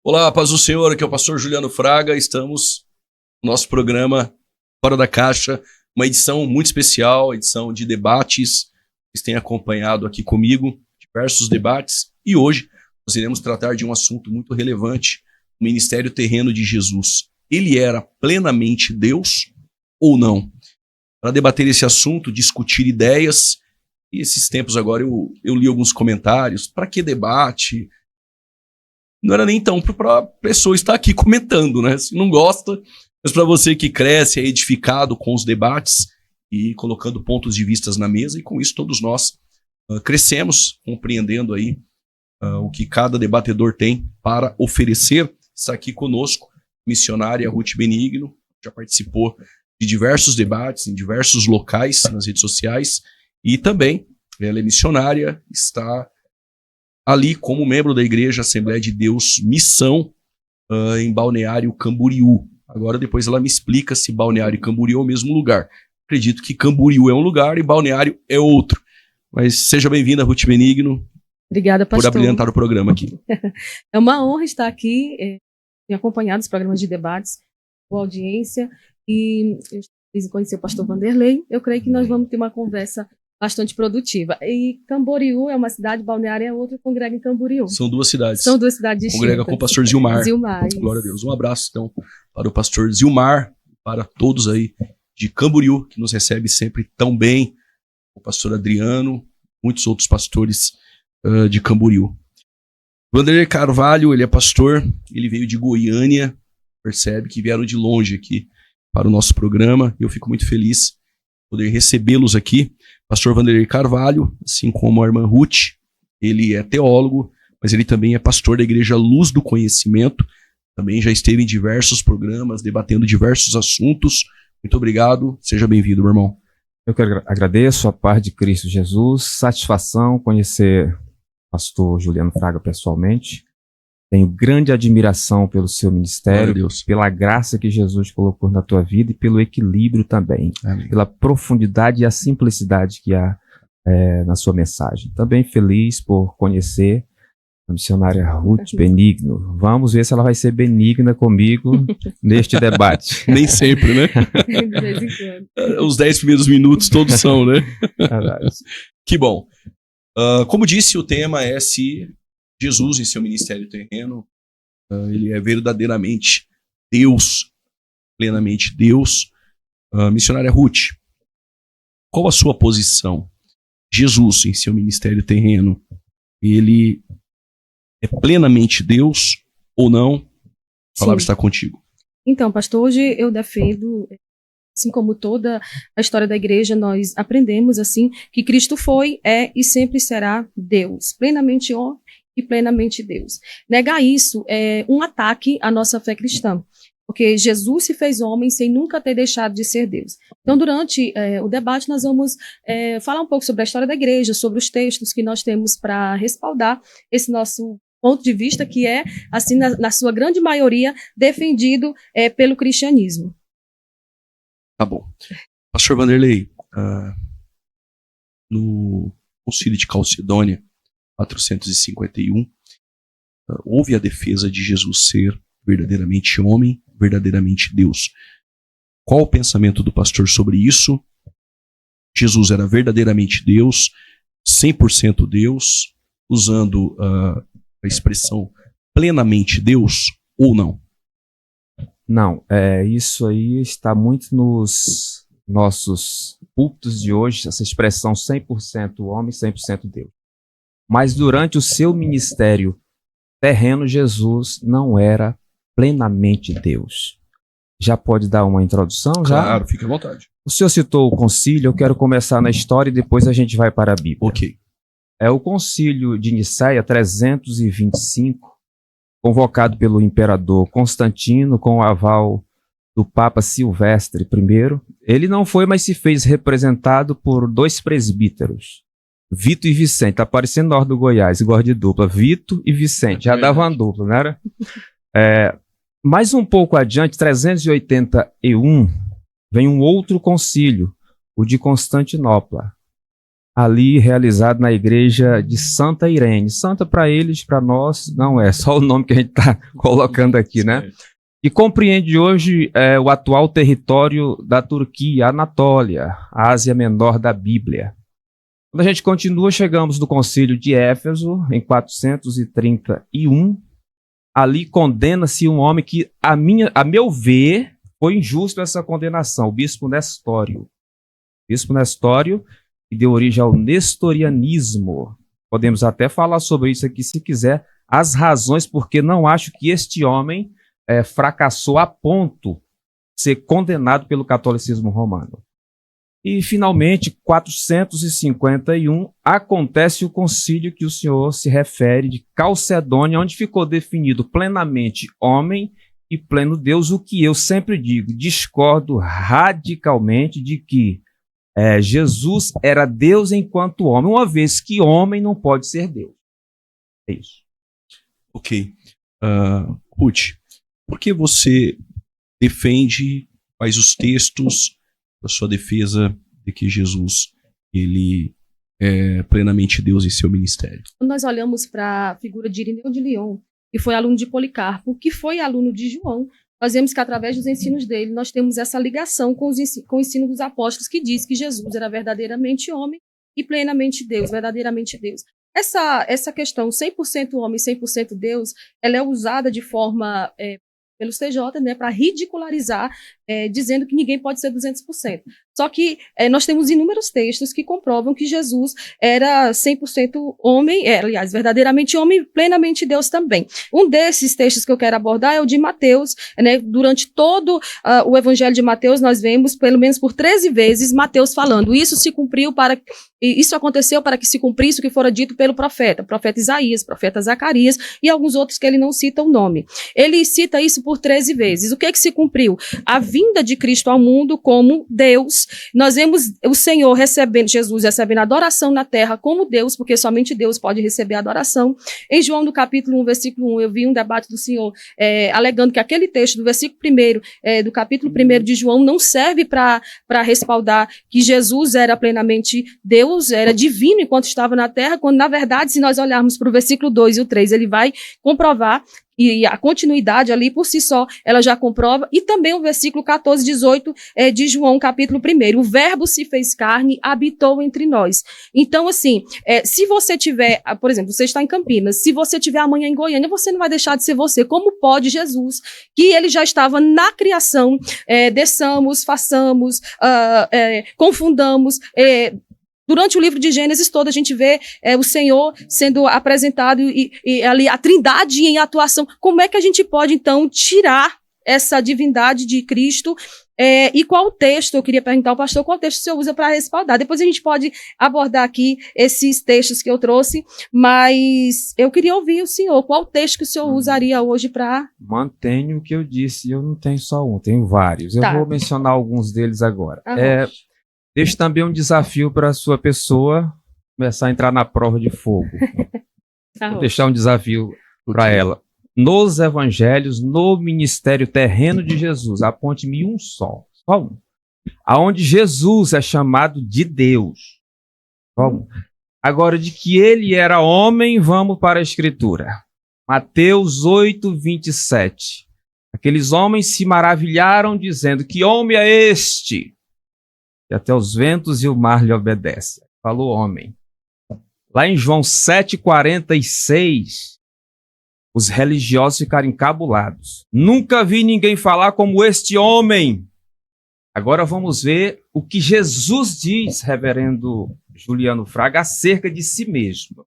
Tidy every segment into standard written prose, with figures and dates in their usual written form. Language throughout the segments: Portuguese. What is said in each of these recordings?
Olá, paz do Senhor, aqui é o pastor Juliano Fraga, estamos no nosso programa Fora da Caixa, uma edição muito especial, edição de debates. Vocês têm acompanhado aqui comigo diversos debates e hoje nós iremos tratar de um assunto muito relevante, o ministério terreno de Jesus. Ele era plenamente Deus ou não? Para debater esse assunto, discutir ideias, e esses tempos agora eu li alguns comentários, para que debate? Não era nem então para a pessoa estar aqui comentando, né? Se não gosta, mas para você que cresce, é edificado com os debates e colocando pontos de vistas na mesa, e com isso todos nós crescemos, compreendendo aí o que cada debatedor tem para oferecer. Está aqui conosco a missionária Ruth Benigno, já participou de diversos debates em diversos locais nas redes sociais, e também ela é missionária, está ali como membro da Igreja Assembleia de Deus Missão, em Balneário Camboriú. Agora depois ela me explica se Balneário e Camboriú é o mesmo lugar. Acredito que Camboriú é um lugar e Balneário é outro. Mas seja bem-vinda, Ruth Benigno. Obrigada, pastor. Por abrilhantar o programa aqui. É uma honra estar aqui, tenho acompanhado os programas de debates, boa audiência, e eu estou conhecer o pastor Vanderlei. Eu creio que nós vamos ter uma conversa bastante produtiva. E Camboriú é uma cidade, Balneário é outra, congrega em Camboriú. São duas cidades. São duas cidades distintas. Congrega com o pastor Zilmar. Zilmar. Glória a Deus. Um abraço, então, para o pastor Zilmar, para todos aí de Camboriú, que nos recebe sempre tão bem, o pastor Adriano, muitos outros pastores de Camboriú. Vanderlei Carvalho, ele é pastor, ele veio de Goiânia, percebe que vieram de longe aqui para o nosso programa, e eu fico muito feliz de poder recebê-los aqui. Pastor Vanderlei Carvalho, assim como a irmã Ruth, ele é teólogo, mas ele também é pastor da Igreja Luz do Conhecimento, também já esteve em diversos programas, debatendo diversos assuntos. Muito obrigado, seja bem-vindo, meu irmão. Eu que agradeço, a paz de Cristo Jesus, satisfação conhecer o pastor Juliano Fraga pessoalmente. Tenho grande admiração pelo seu ministério, pela graça que Jesus colocou na tua vida e pelo equilíbrio também, amém, pela profundidade e a simplicidade que há na sua mensagem. Também feliz por conhecer a missionária Ruth Benigno. Vamos ver se ela vai ser benigna comigo neste debate. Nem sempre, né? De vez em quando. Os 10 primeiros minutos todos são, né? Verdade. Que bom. Como disse, o tema é se Jesus, em seu ministério terreno, ele é verdadeiramente Deus, plenamente Deus. Missionária Ruth, qual a sua posição? Jesus, em seu ministério terreno, ele é plenamente Deus ou não? A palavra está contigo. Então, pastor, hoje eu defendo, assim como toda a história da igreja, nós aprendemos assim que Cristo foi, é e sempre será Deus, plenamente homem e plenamente Deus. Negar isso é um ataque à nossa fé cristã, porque Jesus se fez homem sem nunca ter deixado de ser Deus. Então, durante o debate, nós vamos falar um pouco sobre a história da igreja, sobre os textos que nós temos para respaldar esse nosso ponto de vista, que é, assim, na sua grande maioria, defendido pelo cristianismo. Tá bom. Pastor Vanderlei, no Concílio de Calcedônia, 451, houve a defesa de Jesus ser verdadeiramente homem, verdadeiramente Deus. Qual o pensamento do pastor sobre isso? Jesus era verdadeiramente Deus, 100% Deus, usando a expressão plenamente Deus ou não? Não, isso aí está muito nos nossos púlpitos de hoje, essa expressão 100% homem, 100% Deus. Mas durante o seu ministério terreno, Jesus não era plenamente Deus. Já pode dar uma introdução? Claro, fique à vontade. O senhor citou o concílio, eu quero começar na história e depois a gente vai para a Bíblia. Ok. É o concílio de Nicéia 325, convocado pelo imperador Constantino com o aval do Papa Silvestre I. Ele não foi, mas se fez representado por dois presbíteros, Vito e Vicente. Tá parecendo na hora do Goiás, igual de dupla. Vito e Vicente, já dava uma dupla, não era? Mais um pouco adiante, 381, vem um outro concílio, o de Constantinopla. ali realizado na igreja de Santa Irene. Santa para eles, para nós, não é só o nome que a gente está colocando aqui, né? E compreende hoje o atual território da Turquia, Anatólia, a Ásia Menor da Bíblia. Quando a gente continua, chegamos no Concílio de Éfeso, em 431. Ali condena-se um homem que, a meu ver, foi injusto essa condenação, o bispo Nestório. O bispo Nestório, que deu origem ao nestorianismo. Podemos até falar sobre isso aqui, se quiser, as razões porque não acho que este homem fracassou a ponto de ser condenado pelo catolicismo romano. E, finalmente, 451, acontece o concílio que o senhor se refere de Calcedônia, onde ficou definido plenamente homem e pleno Deus, o que eu sempre digo, discordo radicalmente de que Jesus era Deus enquanto homem, uma vez que homem não pode ser Deus. É isso. Ok. Ruth, por que você defende, faz os textos da sua defesa de que Jesus ele é plenamente Deus em seu ministério? Quando nós olhamos para a figura de Irineu de Lyon, que foi aluno de Policarpo, que foi aluno de João, nós vemos que através dos ensinos dele nós temos essa ligação com o ensino dos apóstolos, que diz que Jesus era verdadeiramente homem e plenamente Deus, verdadeiramente Deus. Essa questão 100% homem, 100% Deus, ela é usada de forma pelos TJ, né, para ridicularizar, dizendo que ninguém pode ser 200%. Só que nós temos inúmeros textos que comprovam que Jesus era 100% homem, aliás, verdadeiramente homem e plenamente Deus também. Um desses textos que eu quero abordar é o de Mateus, né, durante todo o Evangelho de Mateus, nós vemos, pelo menos por 13 vezes, Mateus falando, isso aconteceu para que se cumprisse o que fora dito pelo profeta Isaías, profeta Zacarias e alguns outros que ele não cita o nome. Ele cita isso por 13 vezes. O que se cumpriu? A vinda de Cristo ao mundo como Deus. Nós vemos o Senhor Jesus recebendo adoração na terra como Deus, porque somente Deus pode receber adoração. Em João, no capítulo 1, versículo 1, eu vi um debate do Senhor alegando que aquele texto do versículo 1, do capítulo 1 de João, não serve para respaldar que Jesus era plenamente Deus, era divino enquanto estava na terra, quando, na verdade, se nós olharmos para o versículo 2 e o 3, ele vai comprovar, e a continuidade ali por si só, ela já comprova, e também o versículo 14, 18 de João, capítulo 1, o verbo se fez carne, habitou entre nós. Então, assim, se você tiver, por exemplo, você está em Campinas, se você tiver amanhã em Goiânia, você não vai deixar de ser você. Como pode Jesus, que ele já estava na criação, desçamos, façamos, confundamos, durante o livro de Gênesis todo, a gente vê o Senhor sendo apresentado e ali a trindade em atuação. Como é que a gente pode, então, tirar essa divindade de Cristo? E qual texto, eu queria perguntar ao pastor, qual texto o senhor usa para respaldar? Depois a gente pode abordar aqui esses textos que eu trouxe, mas eu queria ouvir o senhor. Qual texto que o senhor usaria hoje para... Mantenho o que eu disse, eu não tenho só um, tenho vários. Tá. Eu vou mencionar alguns deles agora. Deixo também um desafio para a sua pessoa começar a entrar na prova de fogo. Vou deixar um desafio para ela. Nos evangelhos, no ministério terreno de Jesus, aponte-me um só um. Aonde Jesus é chamado de Deus. Só um. Agora, de que ele era homem, vamos para a Escritura. Mateus 8, 27. Aqueles homens se maravilharam, dizendo, que homem é este? E até os ventos e o mar lhe obedecem. Falou homem. Lá em João 7,46, os religiosos ficaram encabulados. Nunca vi ninguém falar como este homem. Agora vamos ver o que Jesus diz, reverendo Juliano Fraga, acerca de si mesmo.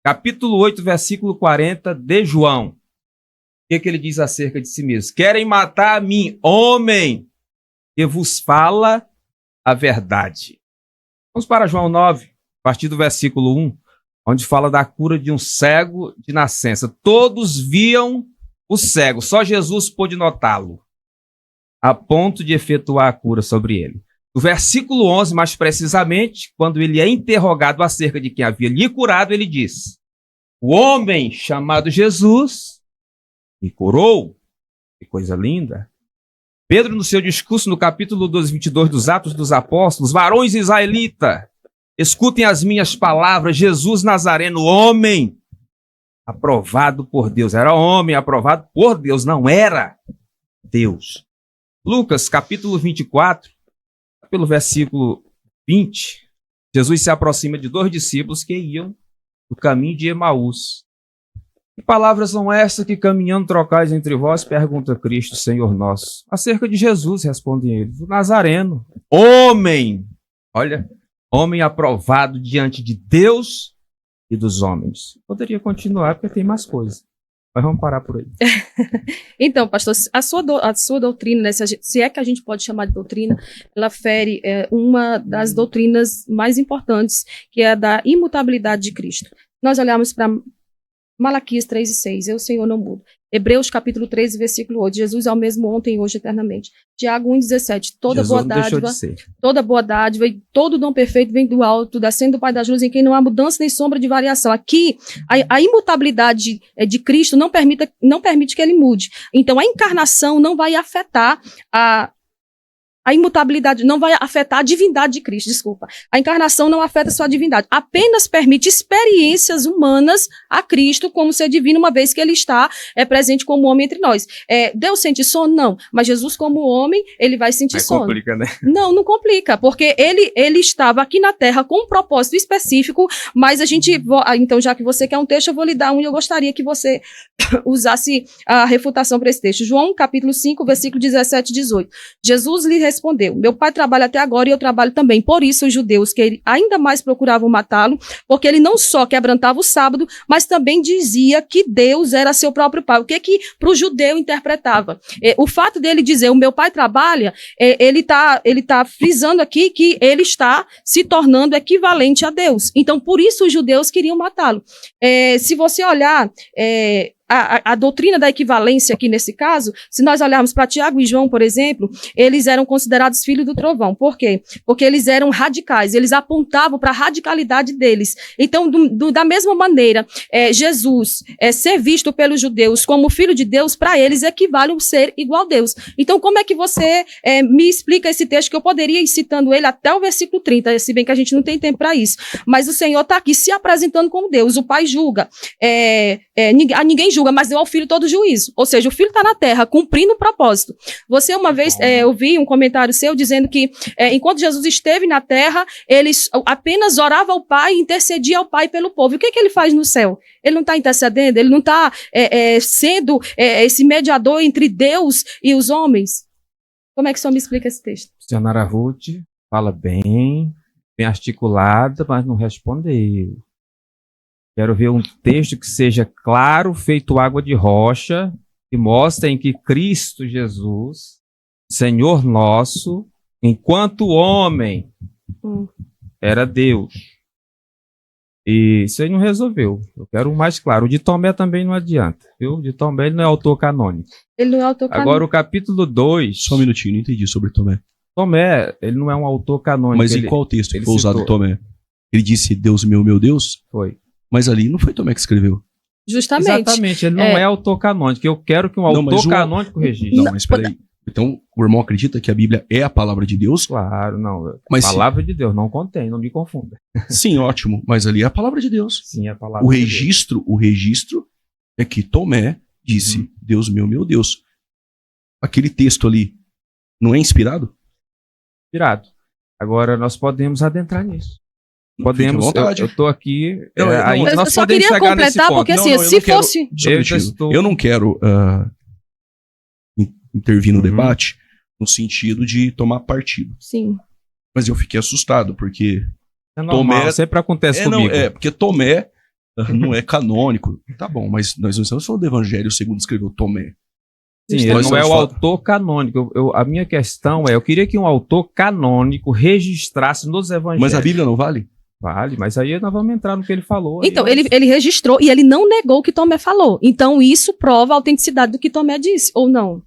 Capítulo 8, versículo 40 de João. O que ele diz acerca de si mesmo? Querem matar a mim, homem, que vos fala a verdade. Vamos para João 9, a partir do versículo 1, onde fala da cura de um cego de nascença. Todos viam o cego, só Jesus pôde notá-lo, a ponto de efetuar a cura sobre ele. No versículo 11, mais precisamente, quando ele é interrogado acerca de quem havia lhe curado, ele diz, o homem chamado Jesus me curou. Que coisa linda. Pedro, no seu discurso, no capítulo 12, 22 dos Atos dos Apóstolos, varões israelitas, Escutem as minhas palavras. Jesus Nazareno, homem aprovado por Deus. Era homem aprovado por Deus, não era Deus. Lucas, capítulo 24, pelo versículo 20, Jesus se aproxima de 2 discípulos que iam no caminho de Emaús. Que palavras são essas que caminhando trocais entre vós? Pergunta Cristo, Senhor nosso. Acerca de Jesus, respondem eles, o Nazareno, homem, olha, homem aprovado diante de Deus e dos homens. Poderia continuar porque tem mais coisas, mas vamos parar por aí. Então, pastor, a sua doutrina, né, se é que a gente pode chamar de doutrina, ela fere uma das doutrinas mais importantes, que é a da imutabilidade de Cristo. Nós olhamos para Malaquias 3:6, eu, Senhor, não mudo. Hebreus capítulo 13, versículo 8, Jesus é o mesmo ontem e hoje eternamente. Tiago 1:17, toda boa dádiva e todo dom perfeito vem do alto, descendo do Pai das luzes, em quem não há mudança nem sombra de variação. Aqui, a imutabilidade de Cristo não permite que ele mude. Então, a encarnação não vai afetar a imutabilidade, não vai afetar a divindade de Cristo, desculpa. A encarnação não afeta a sua divindade, apenas permite experiências humanas a Cristo como ser divino, uma vez que ele está presente como homem entre nós. Deus sente sono? Não. Mas Jesus como homem, ele vai sentir sono. Complica, né? Não complica, porque ele estava aqui na Terra com um propósito específico, mas então já que você quer um texto, eu vou lhe dar um e eu gostaria que você usasse a refutação para esse texto. João capítulo 5, versículo 17 e 18. Jesus lhe respondeu, meu pai trabalha até agora e eu trabalho também. Por isso os judeus que ainda mais procuravam matá-lo, porque ele não só quebrantava o sábado, mas também dizia que Deus era seu próprio pai. O que para o judeu interpretava? O fato dele dizer, o meu pai trabalha, ele tá frisando aqui que ele está se tornando equivalente a Deus. Então, por isso os judeus queriam matá-lo. Se você olhar a doutrina da equivalência aqui nesse caso, se nós olharmos para Tiago e João, por exemplo, eles eram considerados filhos do trovão. Por quê? Porque eles eram radicais, eles apontavam para a radicalidade deles. Então, da mesma maneira, Jesus ser visto pelos judeus como filho de Deus, para eles equivale a ser igual a Deus. Então, como é que você me explica esse texto, que eu poderia ir citando ele até o versículo 30, se bem que a gente não tem tempo para isso, mas o Senhor está aqui se apresentando como Deus, o Pai julga, ninguém julga, mas deu ao filho todo juízo. Ou seja, o filho está na terra, cumprindo o propósito. Você uma vez, eu vi um comentário seu dizendo que enquanto Jesus esteve na terra, ele apenas orava ao Pai e intercedia ao Pai pelo povo. E o que ele faz no céu? Ele não está intercedendo? Ele não está sendo esse mediador entre Deus e os homens? Como é que o senhor me explica esse texto? Senhora Ruth fala bem articulada, mas não respondeu. Quero ver um texto que seja claro, feito água de rocha, que mostre em que Cristo Jesus, Senhor nosso, enquanto homem, era Deus. E isso aí não resolveu. Eu quero o mais claro. O de Tomé também não adianta, viu? O de Tomé ele não é autor canônico. Ele não é autor canônico. Agora o capítulo 2... Só um minutinho, não entendi sobre Tomé. Tomé, ele não é um autor canônico. Mas em qual texto que foi usado Tomé? Ele disse, Deus meu Deus? Foi. Mas ali não foi Tomé que escreveu. Justamente. Exatamente, ele não é autor canônico. Eu quero que um autor canônico registre. Não, mas peraí. Então, o irmão acredita que a Bíblia é a palavra de Deus? Claro, não. Mas palavra de Deus, não contém, não me confunda. Sim, ótimo. Mas ali é a palavra de Deus. Sim, é a palavra de Deus. O registro é que Tomé disse, Deus meu Deus. Aquele texto ali não é inspirado? Inspirado. Agora, nós podemos adentrar nisso. Podemos, eu estou aqui. Eu só queria completar, porque assim, se fosse. Eu não quero intervir no debate no sentido de tomar partido. Sim. Mas eu fiquei assustado, porque. É normal, Tomé sempre acontece comigo. Porque Tomé não é canônico. Tá bom, mas nós não estamos falando do Evangelho segundo escreveu Tomé. Sim, ele não é o autor canônico. A minha questão eu queria que um autor canônico registrasse nos evangelhos. Mas a Bíblia não vale? Vale, mas aí nós vamos entrar no que ele falou. Então, ele registrou e ele não negou o que Tomé falou. Então, isso prova a autenticidade do que Tomé disse, ou não?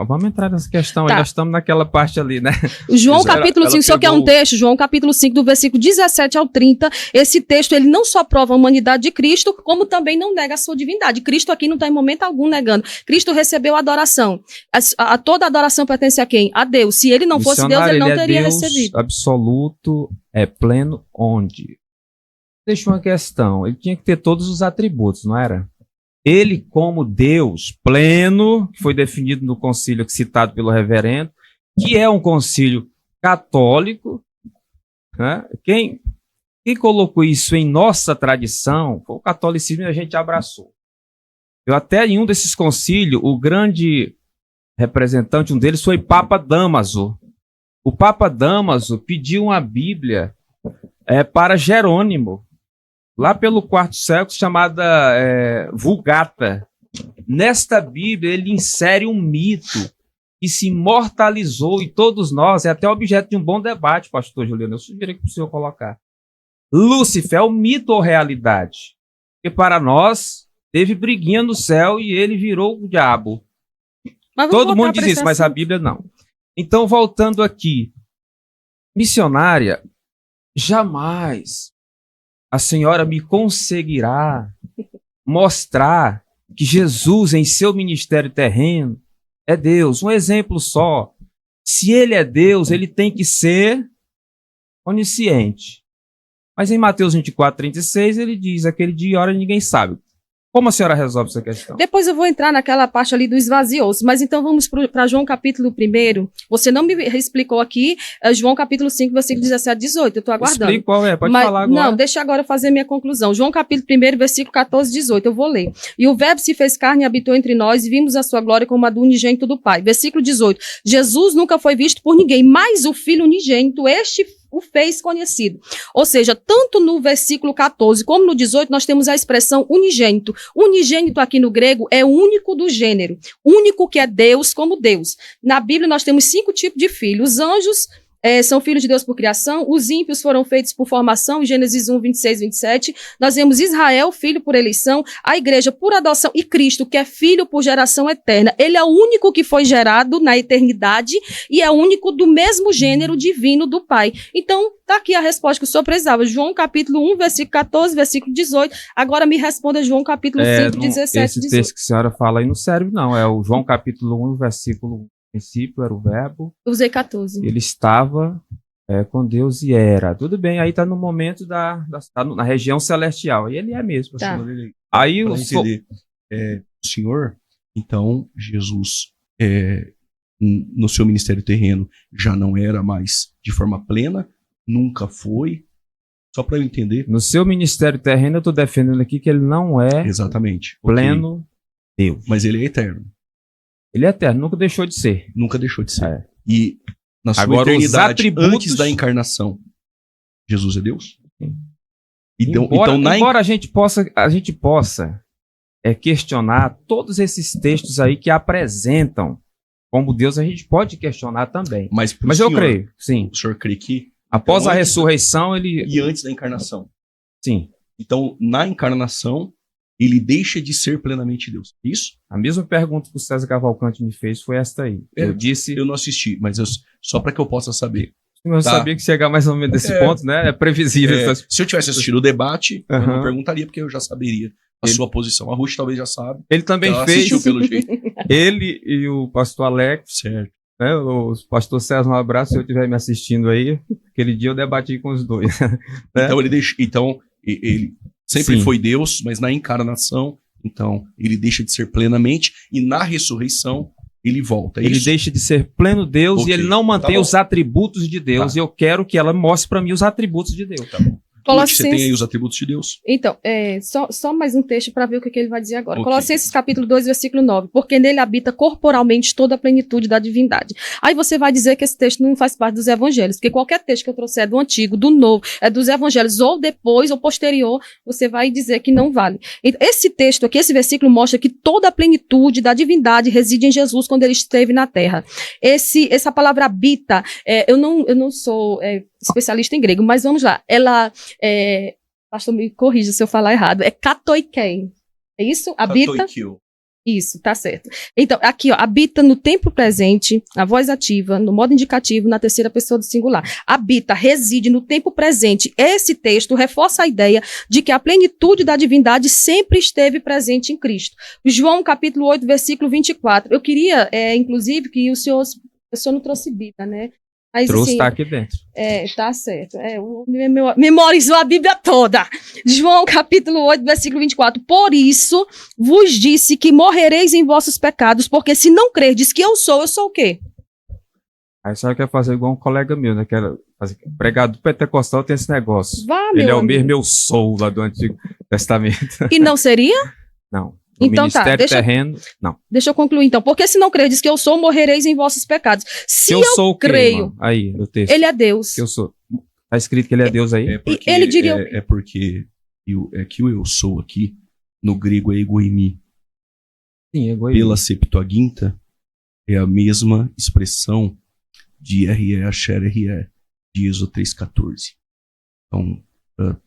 Vamos entrar nessa questão, Tá. Nós estamos naquela parte ali, né? João capítulo 5, só que é um texto, João capítulo 5, do versículo 17 ao 30, esse texto, ele não só prova a humanidade de Cristo, como também não nega a sua divindade. Cristo aqui não está em momento algum negando. Cristo recebeu adoração. Toda adoração pertence a quem? A Deus. Se ele não fosse Deus, ele não teria recebido. Absoluto, pleno, onde? Deixa uma questão, ele tinha que ter todos os atributos, não era? Ele, como Deus pleno, que foi definido no concílio citado pelo reverendo, que é um concílio católico, né? Quem colocou isso em nossa tradição foi o catolicismo e a gente abraçou. Eu até em um desses concílios, o grande representante, um deles foi Papa Dámaso. O Papa Dámaso pediu uma Bíblia para Jerônimo, lá pelo quarto século, chamada Vulgata. Nesta Bíblia, ele insere um mito que se imortalizou, e todos nós, é até objeto de um bom debate, pastor Juliano, eu sugiro que o senhor colocar. Lúcifer é o mito ou realidade? Porque para nós, teve briguinha no céu e ele virou o diabo. Todo mundo diz isso, mas a Bíblia não. Então, voltando aqui, missionária, jamais a senhora me conseguirá mostrar que Jesus, em seu ministério terreno, é Deus. Um exemplo só. Se ele é Deus, ele tem que ser onisciente. Mas em Mateus 24:36, ele diz, aquele dia e hora ninguém sabe. Como a senhora resolve essa questão? Depois eu vou entrar naquela parte ali do esvaziou-se, mas então vamos para João capítulo 1. Você não me explicou aqui, João capítulo 5, versículo 17 a 18, eu estou aguardando. Explique qual é, pode falar agora. Não, deixa agora eu fazer minha conclusão. João capítulo 1, versículo 14 a 18, eu vou ler. E o verbo se fez carne e habitou entre nós, e vimos a sua glória como a do unigênito do Pai. Versículo 18, Jesus nunca foi visto por ninguém, mas o Filho unigênito, este o fez conhecido. Ou seja, tanto no versículo 14 como no 18, nós temos a expressão unigênito. Unigênito aqui no grego é único do gênero. Único que é Deus como Deus. Na Bíblia nós temos 5 tipos de filhos. Os anjos são filhos de Deus por criação, os ímpios foram feitos por formação, em Gênesis 1, 26, 27. Nós vemos Israel, filho por eleição, a igreja por adoção, e Cristo, que é filho por geração eterna. Ele é o único que foi gerado na eternidade e é o único do mesmo gênero divino do Pai. Então, está aqui a resposta que o senhor precisava. João capítulo 1, versículo 14, versículo 18. Agora me responda João capítulo 5, 17, esse 18. texto que a senhora fala aí não serve, não. É o João capítulo 1, versículo 1. No princípio era o verbo. Usei 14. Ele estava com Deus e era. Tudo bem, aí está no momento tá na região celestial. E ele é mesmo. Tá. Aí o senhor, então, Jesus, no seu ministério terreno, já não era mais de forma plena, nunca foi. Só para eu entender. No seu ministério terreno, eu estou defendendo aqui que ele não é exatamente pleno Deus. Mas ele é eterno. Ele é eterno, nunca deixou de ser. Nunca deixou de ser. E na sua agora, eternidade, atributos... antes da encarnação, Jesus é Deus? Então, embora a gente possa questionar todos esses textos aí que apresentam como Deus, a gente pode questionar também. Mas eu creio, sim. O senhor crê que após a ressurreição, ele... E antes da encarnação. Sim. Então, na encarnação, ele deixa de ser plenamente Deus. Isso? A mesma pergunta que o César Cavalcante me fez foi esta aí. Eu não assisti, mas só para que eu possa saber. Eu sabia que chegar mais ou menos nesse ponto, né? É previsível. Se eu tivesse assistido o debate, eu não perguntaria, porque eu já saberia a sua posição. A Ruth talvez já sabe. Ele também fez. Assistiu pelo jeito. Ele e o pastor Alex. Certo. Né? O pastor César, um abraço, se eu estiver me assistindo aí. Aquele dia eu debati com os dois. Né? Então, ele sempre foi Deus, mas na encarnação, então, ele deixa de ser plenamente, e na ressurreição, ele volta. Ele deixa de ser pleno Deus e ele não mantém os atributos de Deus. E eu quero que ela mostre para mim os atributos de Deus. Tá bom. Você tem aí os atributos de Deus? Então, só mais um texto para ver o que ele vai dizer agora. Colossenses capítulo 2, versículo 9. Porque nele habita corporalmente toda a plenitude da divindade. Aí você vai dizer que esse texto não faz parte dos evangelhos, porque qualquer texto que eu trouxer do Antigo, do Novo, dos evangelhos, ou depois, ou posterior, você vai dizer que não vale. Então, esse texto aqui, esse versículo mostra que toda a plenitude da divindade reside em Jesus quando ele esteve na terra. Essa palavra habita, eu não sou... especialista em grego, mas vamos lá. Ela, pastor, me corrija se eu falar errado, é katoikei. É isso? Habita? Isso, tá certo. Então, aqui, ó, habita no tempo presente, na voz ativa, no modo indicativo, na terceira pessoa do singular. Habita, reside no tempo presente. Esse texto reforça a ideia de que a plenitude da divindade sempre esteve presente em Cristo. João, capítulo 8, versículo 24. Eu queria, inclusive, que o senhor não trouxe Bíblia, né? Mas, trouxe, assim, tá aqui dentro. Tá certo. Memorizou a Bíblia toda. João, capítulo 8, versículo 24. Por isso vos disse que morrereis em vossos pecados, porque se não crerdes que eu sou o quê? Aí só quer fazer igual um colega meu, né? Que era pregado pentecostal, tem esse negócio. Ele é o mesmo eu sou lá do Antigo Testamento. E não seria? Não. Então ministério terreno, não. Deixa eu concluir então. Porque se não crerdes que eu sou, morrereis em vossos pecados. Se eu sou creio, quê, aí no texto. Ele é Deus. Que eu sou. Tá escrito que ele é Deus aí? Ele diria porque que o eu sou aqui no grego é egoimi. Sim, egoimi. Pela Septuaginta é a mesma expressão de RE Asher RE de Êxodo 3,14. Então,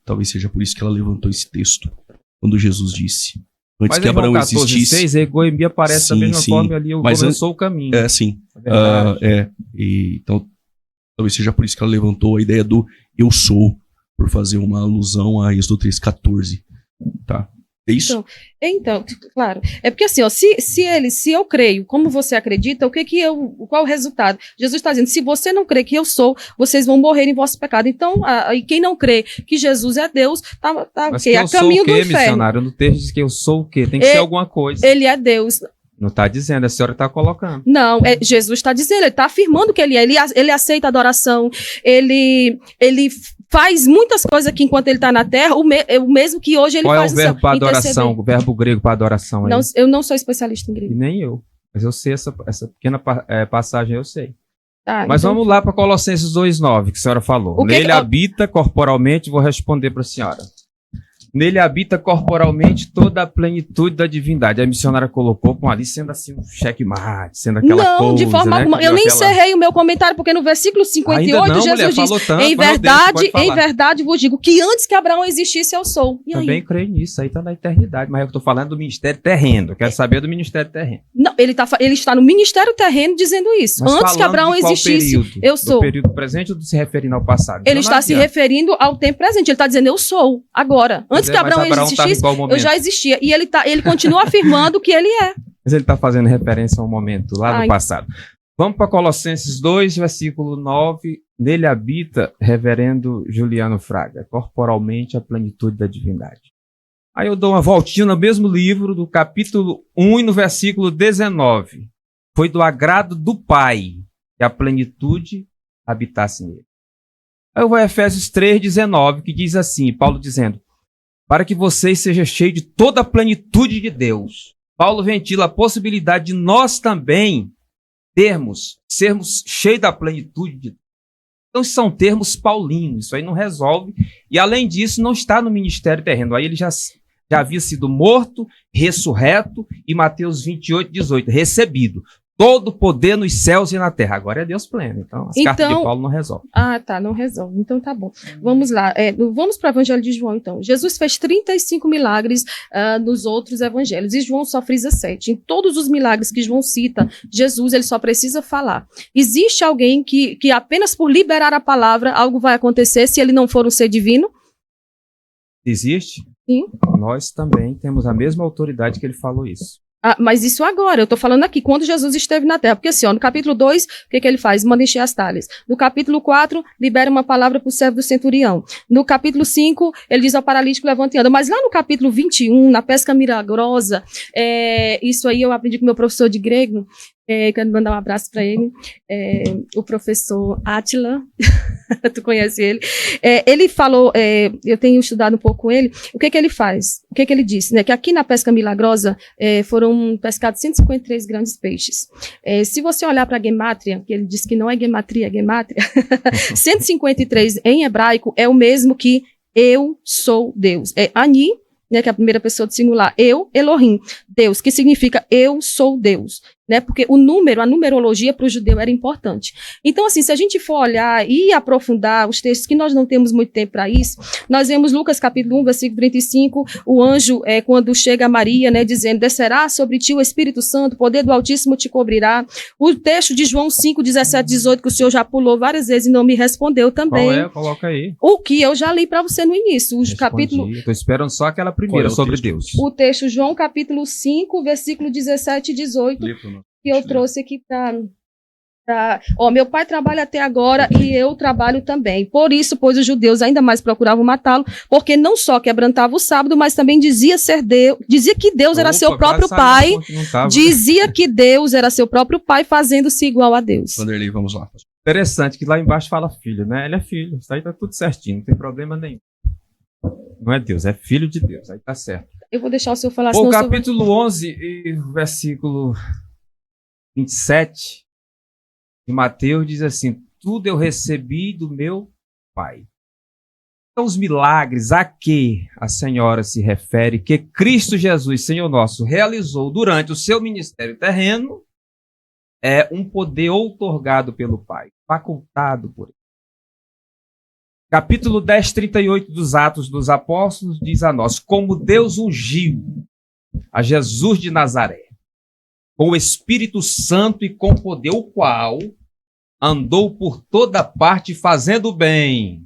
talvez seja por isso que ela levantou esse texto quando Jesus disse. Antes que Abraão existisse. 6, egoimia aparece da mesma forma ali, eu sou o caminho. Sim. Então, talvez seja por isso que ela levantou a ideia do eu sou, por fazer uma alusão a Êxodo 3,14. Tá? É isso? Então, claro. É porque assim, ó, se eu creio, como você acredita, qual é o resultado? Jesus está dizendo, se você não crê que eu sou, vocês vão morrer em vosso pecado. Então, e quem não crê que Jesus é Deus, tá mas que a caminho do inferno. Missionário, no texto diz que eu sou o quê? Tem que ser alguma coisa. Ele é Deus. Não está dizendo, a senhora está colocando. Não, Jesus está dizendo, ele está afirmando que ele é. Ele aceita a adoração, ele faz muitas coisas aqui enquanto ele está na terra, o mesmo que hoje ele faz no céu. Qual é o verbo para adoração, o verbo grego para adoração? Não, eu não sou especialista em grego. E nem eu, mas eu sei essa pequena passagem, eu sei. Tá, mas então, vamos lá para Colossenses 2,9, que a senhora falou. Nele habita corporalmente, vou responder para a senhora. Nele habita corporalmente toda a plenitude da divindade. A missionária colocou com ali sendo assim um checkmate, sendo aquela coisa. Não, de forma alguma. Eu nem encerrei o meu comentário, porque no versículo 58 não, Jesus mulher, diz, tanto, em verdade vos digo que antes que Abraão existisse eu sou. E também creio nisso, aí está na eternidade, mas eu estou falando do ministério terreno, eu quero saber do ministério terreno. Não, ele está no ministério terreno dizendo isso. Mas antes que Abraão existisse, eu sou. Do período presente ou se referindo ao passado? Ele está se referindo ao tempo presente, ele está dizendo eu sou, agora. Antes que Abraão existisse, eu já existia. E ele continua afirmando que ele é. Mas ele está fazendo referência a um momento lá do passado. Vamos para Colossenses 2, versículo 9. Nele habita, reverendo Juliano Fraga, corporalmente a plenitude da divindade. Aí eu dou uma voltinha no mesmo livro, do capítulo 1 e no versículo 19. Foi do agrado do Pai que a plenitude habitasse nele. Aí eu vou a Efésios 3, 19, que diz assim, Paulo dizendo, para que vocês sejam cheios de toda a plenitude de Deus. Paulo ventila a possibilidade de nós também sermos cheios da plenitude de Deus. Então, isso são termos paulinos, isso aí não resolve. E, além disso, não está no ministério terreno. Aí ele já havia sido morto, ressurreto, e Mateus 28, 18, recebido. Todo o poder nos céus e na terra. Agora é Deus pleno. Então, as cartas de Paulo não resolvem. Não resolve. Então, tá bom. Vamos lá. Vamos para o Evangelho de João, então. Jesus fez 35 milagres nos outros evangelhos. E João só frisa 7. Em todos os milagres que João cita, Jesus, ele só precisa falar. Existe alguém que apenas por liberar a palavra, algo vai acontecer se ele não for um ser divino? Existe? Sim. Nós também temos a mesma autoridade que ele falou isso. Mas isso agora, eu estou falando aqui, quando Jesus esteve na terra. Porque assim, no capítulo 2, o que ele faz? Manda encher as talhas. No capítulo 4, libera uma palavra para o servo do centurião. No capítulo 5, ele diz ao paralítico, levanta e anda. Mas lá no capítulo 21, na pesca milagrosa, isso aí eu aprendi com meu professor de grego, quero mandar um abraço para ele, o professor Átila, tu conhece ele, ele falou, eu tenho estudado um pouco com ele, o que ele faz? O que ele disse? Né? Que aqui na pesca milagrosa foram pescados 153 grandes peixes. Se você olhar para a gemátria, que ele disse que não é gematria, é gemátria, 153 em hebraico é o mesmo que eu sou Deus. É Ani, né, que é a primeira pessoa do singular, eu, Elohim, Deus, que significa eu sou Deus. né? Porque a numerologia para o judeu era importante. Então, assim, se a gente for olhar e aprofundar os textos, que nós não temos muito tempo para isso, nós vemos Lucas capítulo 1, versículo 35, o anjo, quando chega a Maria, né, dizendo, descerá sobre ti o Espírito Santo, o poder do Altíssimo te cobrirá. O texto de João 5, 17, 18, que o senhor já pulou várias vezes e não me respondeu também. Qual é? Coloca aí. O que eu já li para você no início. Estou esperando só aquela primeira sobre Deus. O texto João capítulo 5, versículo 17 e 18. Que eu trouxe aqui meu pai trabalha até agora e eu trabalho também. Por isso, pois os judeus ainda mais procuravam matá-lo, porque não só quebrantava o sábado, mas também dizia ser Deus, dizia que Deus era seu próprio pai, dizia que Deus era seu próprio pai, fazendo-se igual a Deus. Vanderlei, vamos lá. Interessante que lá embaixo fala filho, né? Ele é filho, isso aí tá tudo certinho, não tem problema nenhum. Não é Deus, é filho de Deus, aí tá certo. Eu vou deixar o senhor falar. O capítulo 11 e versículo 27 de Mateus diz assim, tudo eu recebi do meu Pai. Então os milagres a que a senhora se refere, que Cristo Jesus, Senhor nosso, realizou durante o seu ministério terreno, é um poder outorgado pelo Pai, facultado por ele. Capítulo 10, 38 dos Atos dos Apóstolos diz a nós, como Deus ungiu a Jesus de Nazaré, com o Espírito Santo e com poder, o qual andou por toda parte fazendo bem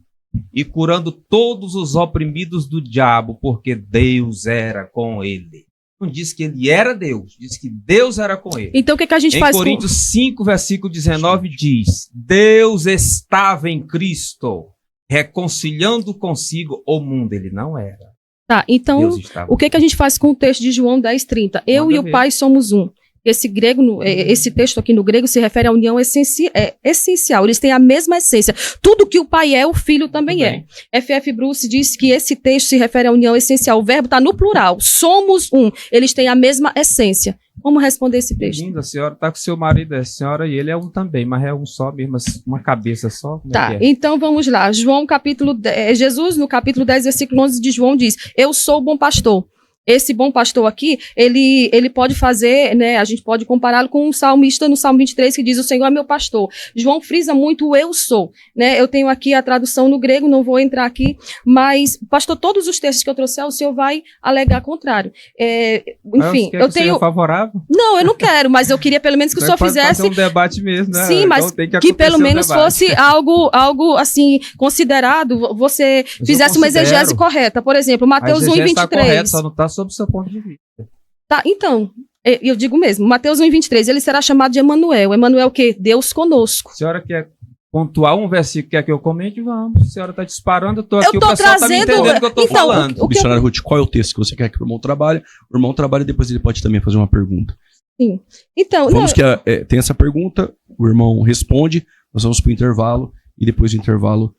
e curando todos os oprimidos do diabo, porque Deus era com ele. Não diz que ele era Deus, diz que Deus era com ele. Então o que a gente faz? Em Coríntios 5, versículo 19 diz, Deus estava em Cristo, reconciliando consigo o mundo. Ele não era. Tá, então o que a gente faz com o texto de João 10, 30? Eu e o Pai somos um. Esse texto aqui no grego se refere à união essencial. Eles têm a mesma essência. Tudo que o pai é, o filho também é. F.F. Bruce diz que esse texto se refere à união essencial. O verbo está no plural. Somos um. Eles têm a mesma essência. Como responder esse texto? Linda, a senhora está com seu marido, a senhora e ele é um também, mas é um só mesmo, uma cabeça só. Tá, então vamos lá. Jesus, no capítulo 10, versículo 11 de João, diz, eu sou o bom pastor. Esse bom pastor aqui, ele pode fazer, né, a gente pode compará-lo com um salmista no Salmo 23 que diz, o Senhor é meu pastor. João frisa muito o eu sou, né, eu tenho aqui a tradução no grego, não vou entrar aqui, mas, pastor, todos os textos que eu trouxer, o senhor vai alegar contrário. Enfim, eu tenho... Seja favorável? Não, eu não quero, mas eu queria pelo menos que o senhor fizesse... um debate mesmo, né? Sim, mas então que pelo menos fosse algo assim, considerado, você fizesse uma exegese correta. Por exemplo, Mateus 1 e 23. Tá correto, só não está sob o seu ponto de vista. Tá, então, eu digo mesmo, Mateus 1 e 23, ele será chamado de Emanuel. Emanuel o quê? Deus conosco. A senhora quer pontuar um versículo que quer que eu comente? Vamos. A senhora está disparando, eu estou aqui, o pessoal está me entendendo o que eu estou falando. Missionário Ruth, qual é o texto que você quer que o irmão trabalhe? O irmão trabalha e depois ele pode também fazer uma pergunta. Sim. Então, vamos tem essa pergunta, o irmão responde, nós vamos para o intervalo e depois do intervalo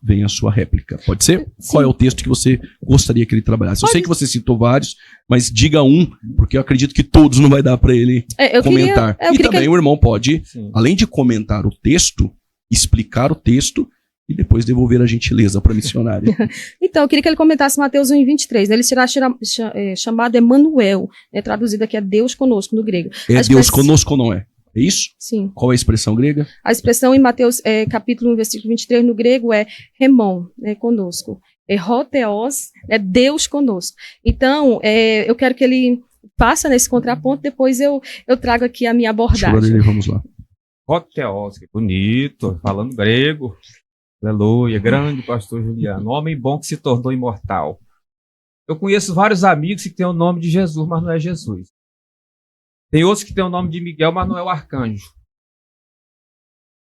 vem a sua réplica. Pode ser? Sim. Qual é o texto que você gostaria que ele trabalhasse? Eu sei que você citou vários, mas diga um, porque eu acredito que todos não vai dar para ele comentar. E também o irmão pode, além de comentar o texto, explicar o texto e depois devolver a gentileza para a missionária. Então, eu queria que ele comentasse Mateus 1 e 23. Né? Ele será chamado Emanuel, né? Traduzido aqui é Deus conosco no grego. Deus conosco ou não é? É isso? Sim. Qual é a expressão grega? A expressão em Mateus capítulo 1, versículo 23 no grego é remon, conosco. Hotheos, Deus conosco. Então, eu quero que ele faça nesse contraponto, depois eu trago aqui a minha abordagem. Vamos lá. Hotheos, que bonito, falando grego. Aleluia, grande pastor Juliano, homem bom que se tornou imortal. Eu conheço vários amigos que têm o nome de Jesus, mas não é Jesus. Tem outros que têm o nome de Miguel, mas não é o arcanjo.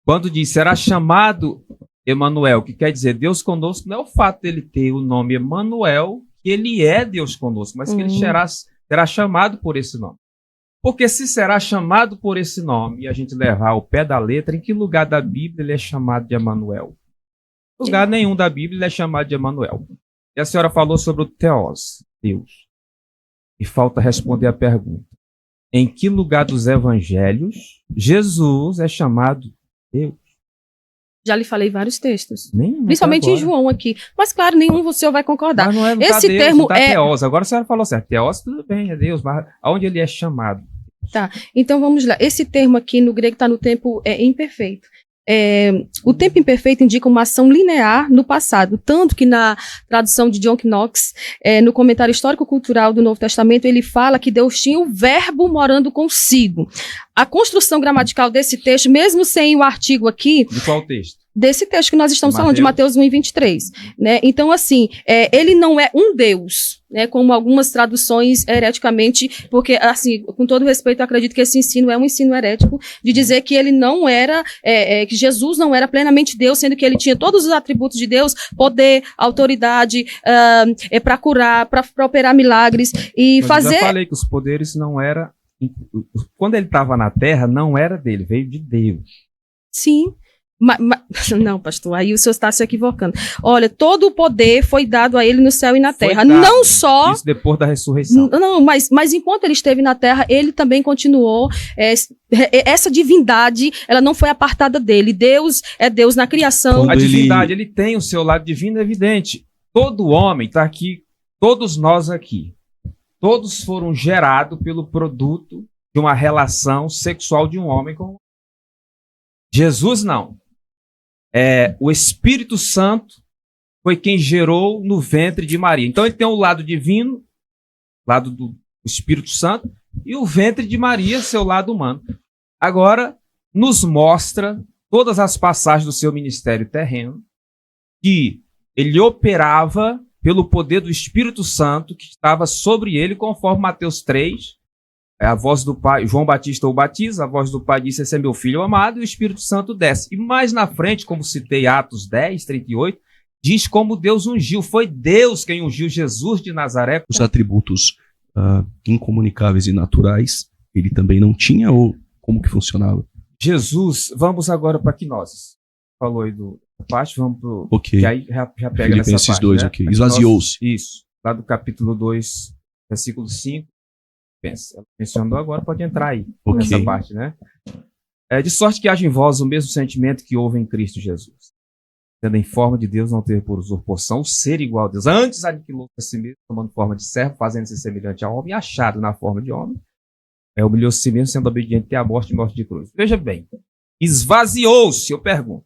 Quando diz, será chamado Emanuel, que quer dizer Deus conosco, não é o fato dele ter o nome Emanuel, que ele é Deus conosco, mas que ele será chamado por esse nome. Porque se será chamado por esse nome, e a gente levar ao pé da letra, em que lugar da Bíblia ele é chamado de Emanuel? Em lugar nenhum da Bíblia ele é chamado de Emanuel. E a senhora falou sobre o Theos, Deus. E falta responder a pergunta. Em que lugar dos evangelhos Jesus é chamado Deus? Já lhe falei vários textos. Nenhum, principalmente em João aqui. Mas claro, nenhum você vai concordar. Mas não é esse Deus, termo Theos. Agora a senhora falou certo. Theos tudo bem, é Deus. Mas aonde ele é chamado? Tá, então vamos lá. Esse termo aqui no grego está no tempo imperfeito. O tempo imperfeito indica uma ação linear no passado, tanto que na tradução de John Knox, no comentário histórico-cultural do Novo Testamento, ele fala que Deus tinha o verbo morando consigo. A construção gramatical desse texto, mesmo sem o artigo aqui... De qual texto? Desse texto que nós estamos falando, de Mateus 1:23, né? Então, assim, ele não é um Deus, né? Como algumas traduções hereticamente, porque, assim, com todo respeito, eu acredito que esse ensino é um ensino herético, de dizer que ele não era, que Jesus não era plenamente Deus, sendo que ele tinha todos os atributos de Deus, poder, autoridade, para curar, para operar milagres, e Mas fazer... Eu já falei que os poderes não eram... Quando ele estava na Terra, não era dele, veio de Deus. Sim. Não, pastor, aí o senhor está se equivocando. Olha, todo o poder foi dado a ele no céu e na terra. Não só... Isso depois da ressurreição. Não, mas enquanto ele esteve na terra, ele também continuou. Essa divindade, ela não foi apartada dele. Deus é Deus na criação. A divindade, ele tem o seu lado divino evidente. Todo homem está aqui, todos nós aqui, todos foram gerados pelo produto de uma relação sexual de um homem com Jesus, não. O Espírito Santo foi quem gerou no ventre de Maria. Então ele tem o lado divino, lado do Espírito Santo, e o ventre de Maria, seu lado humano. Agora, nos mostra todas as passagens do seu ministério terreno, que ele operava pelo poder do Espírito Santo, que estava sobre ele, conforme Mateus 3, a voz do Pai, João Batista o batiza, a voz do Pai disse, esse é meu filho amado, e o Espírito Santo desce. E mais na frente, como citei Atos 10, 38, diz como Deus ungiu. Foi Deus quem ungiu Jesus de Nazaré. Os atributos incomunicáveis e naturais, ele também não tinha, ou como que funcionava? Jesus, vamos agora para Quinoses. Falou aí do parte, vamos para o... Ok. Que aí já pega Filipenses nessa parte, 2, né? ok. Esvaziou-se. Isso, lá do capítulo 2, versículo 5. Ela mencionou agora, pode entrar aí, nessa parte, né? De sorte que haja em vós o mesmo sentimento que houve em Cristo Jesus. Tendo em forma de Deus, não ter por usurpação o ser igual a Deus. Antes aniquilou a si mesmo, tomando forma de servo, fazendo-se semelhante ao homem, e achado na forma de homem. Humilhou-se a si mesmo, sendo obediente até a morte e morte de cruz. Veja bem, esvaziou-se, eu pergunto.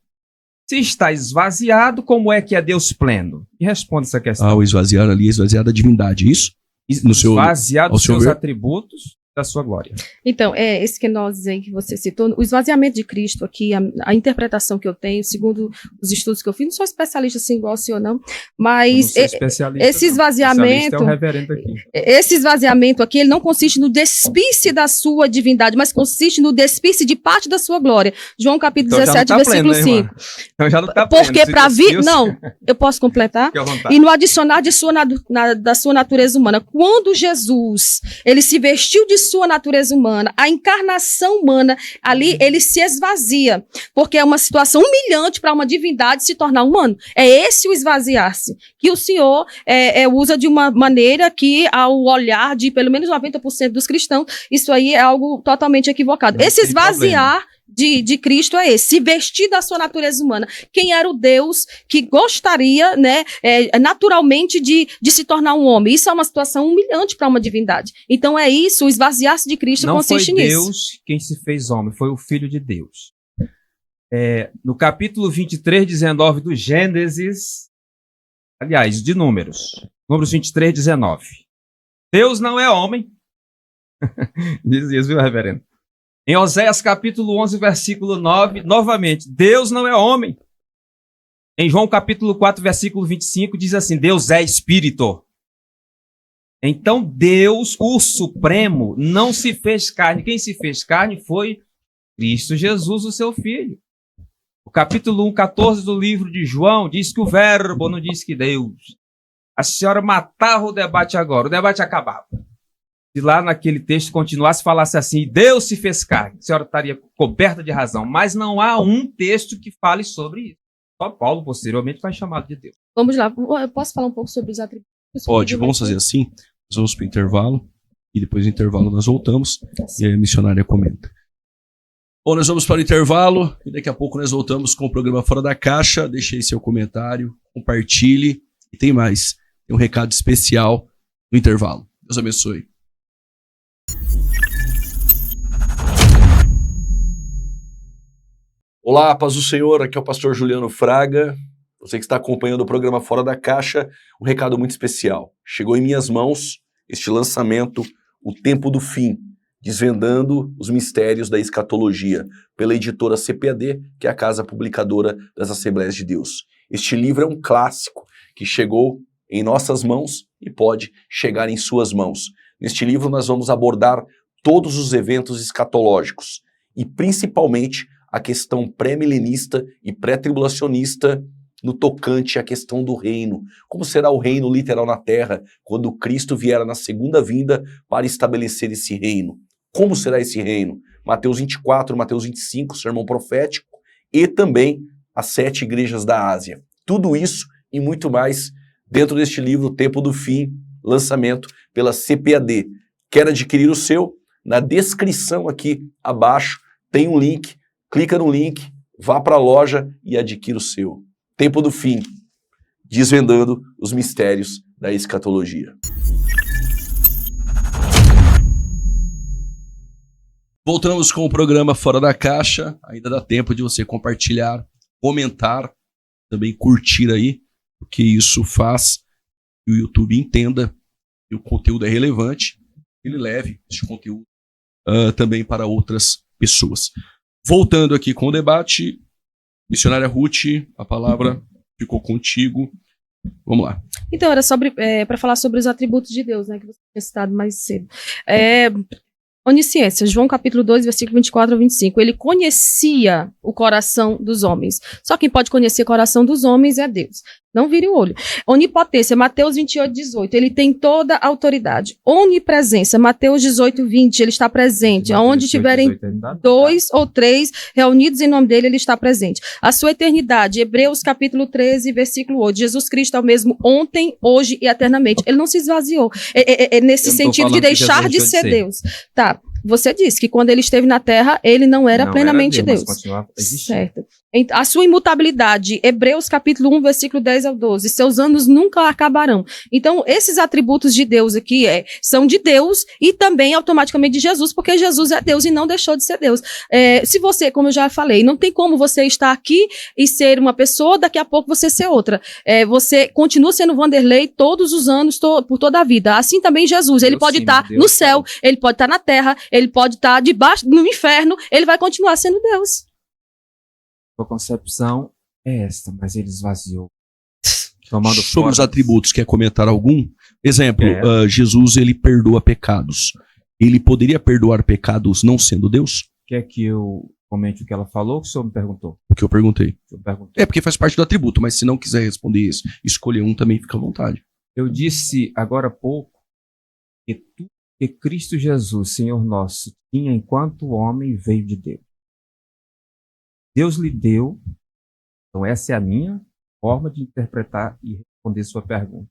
Se está esvaziado, como é que é Deus pleno? E responde essa questão. O esvaziar ali é esvaziar da divindade, isso? Esvaziar dos seus atributos da sua glória. Então, esse kenosis aí que você citou, o esvaziamento de Cristo aqui, a interpretação que eu tenho, segundo os estudos que eu fiz, não sou especialista assim igual o senhor não, mas esse esvaziamento, é o reverendo aqui. Esse esvaziamento aqui, ele não consiste no despisse da sua divindade, mas consiste no despisse de parte da sua glória. João capítulo 17, versículo 5. Então já não tá Porque para vir, não, eu posso completar? E no adicionar de da sua natureza humana, quando Jesus, ele se vestiu de sua natureza humana, a encarnação humana, ali ele se esvazia, porque é uma situação humilhante para uma divindade se tornar humano. É esse o esvaziar-se, que o Senhor usa de uma maneira que, ao olhar de pelo menos 90% dos cristãos, isso aí é algo totalmente equivocado. Esse esvaziar de Cristo é esse, se vestir da sua natureza humana. Quem era o Deus que gostaria, né, naturalmente de se tornar um homem? Isso é uma situação humilhante para uma divindade. Então é isso, o esvaziar-se de Cristo consiste nisso. Não foi Deus quem se fez homem, foi o Filho de Deus. No capítulo 23, 19 do Gênesis, aliás, de Números 23, 19. Deus não é homem. Diz isso, viu, reverendo? Em Oséias capítulo 11, versículo 9, novamente, Deus não é homem. Em João capítulo 4, versículo 25, diz assim, Deus é espírito. Então Deus, o Supremo, não se fez carne. Quem se fez carne foi Cristo Jesus, o seu Filho. O capítulo 1, 14 do livro de João diz que o verbo não diz que Deus. A senhora matava o debate agora, o debate acabava. Se lá naquele texto continuasse, falasse assim, Deus se fez carne, a senhora estaria coberta de razão, mas não há um texto que fale sobre isso. Só Paulo, posteriormente, vai chamado de Deus. Vamos lá, eu posso falar um pouco sobre os atributos? Pode, vamos fazer assim, nós vamos para o intervalo, e depois do intervalo nós voltamos, e aí a missionária comenta. Bom, nós vamos para o intervalo, e daqui a pouco nós voltamos com o programa Fora da Caixa. Deixe aí seu comentário, compartilhe, e tem mais, tem um recado especial no intervalo. Deus abençoe. Olá, paz do Senhor, aqui é o pastor Juliano Fraga. Você que está acompanhando o programa Fora da Caixa, um recado muito especial. Chegou em minhas mãos este lançamento, O Tempo do Fim, desvendando os mistérios da escatologia, pela editora CPAD, que é a casa publicadora das Assembleias de Deus. Este livro é um clássico que chegou em nossas mãos e pode chegar em suas mãos. Neste livro nós vamos abordar todos os eventos escatológicos e principalmente a questão pré-milenista e pré-tribulacionista no tocante à questão do reino. Como será o reino literal na terra quando Cristo vier na segunda vinda para estabelecer esse reino? Como será esse reino? Mateus 24, Mateus 25, sermão profético e também as 7 igrejas da Ásia. Tudo isso e muito mais dentro deste livro, O Tempo do Fim, lançamento pela CPAD. Quer adquirir o seu? Na descrição aqui abaixo tem um link, clica no link, vá para a loja e adquira o seu. Tempo do Fim, desvendando os mistérios da escatologia. Voltamos com o programa Fora da Caixa. Ainda dá tempo de você compartilhar, comentar, também curtir aí, porque isso faz que o YouTube entenda que o conteúdo é relevante, ele leve esse conteúdo também para outras pessoas. Voltando aqui com o debate, missionária Ruth, a palavra ficou contigo. Vamos lá. Então, era para falar sobre os atributos de Deus, né, que você tinha citado mais cedo. Onisciência, João capítulo 2, versículo 24 a 25. Ele conhecia o coração dos homens. Só quem pode conhecer o coração dos homens é Deus. Não vire o olho. Onipotência, Mateus 28, 18. Ele tem toda a autoridade. Onipresença, Mateus 18, 20. Ele está presente. Onde tiverem 2 ou 3 reunidos em nome dele, ele está presente. A sua eternidade, Hebreus capítulo 13, versículo 8. Jesus Cristo é o mesmo ontem, hoje e eternamente. Ele não se esvaziou. Nesse sentido de deixar de ser Deus. Tá. Você disse que quando ele esteve na Terra, ele não era plenamente Deus. Certo. A sua imutabilidade, Hebreus capítulo 1, versículo 10 ao 12, seus anos nunca acabarão. Então, esses atributos de Deus aqui são de Deus e também automaticamente de Jesus, porque Jesus é Deus e não deixou de ser Deus. Se você, como eu já falei, não tem como você estar aqui e ser uma pessoa, daqui a pouco você ser outra. Você continua sendo Vanderlei todos os anos, por toda a vida. Assim também Jesus, ele pode estar no céu, ele pode estar na terra, ele pode estar debaixo, no inferno, ele vai continuar sendo Deus. A concepção é esta, mas ele esvaziou. Sobre os atributos, quer comentar algum? Exemplo, Jesus, ele perdoa pecados. Ele poderia perdoar pecados não sendo Deus? Quer que eu comente o que ela falou ou que o senhor me perguntou? O que eu perguntei. Porque faz parte do atributo, mas se não quiser responder isso, escolher um também fica à vontade. Eu disse agora há pouco que tudo que Cristo Jesus, Senhor nosso, tinha enquanto homem veio de Deus. Deus lhe deu, então essa é a minha forma de interpretar e responder sua pergunta.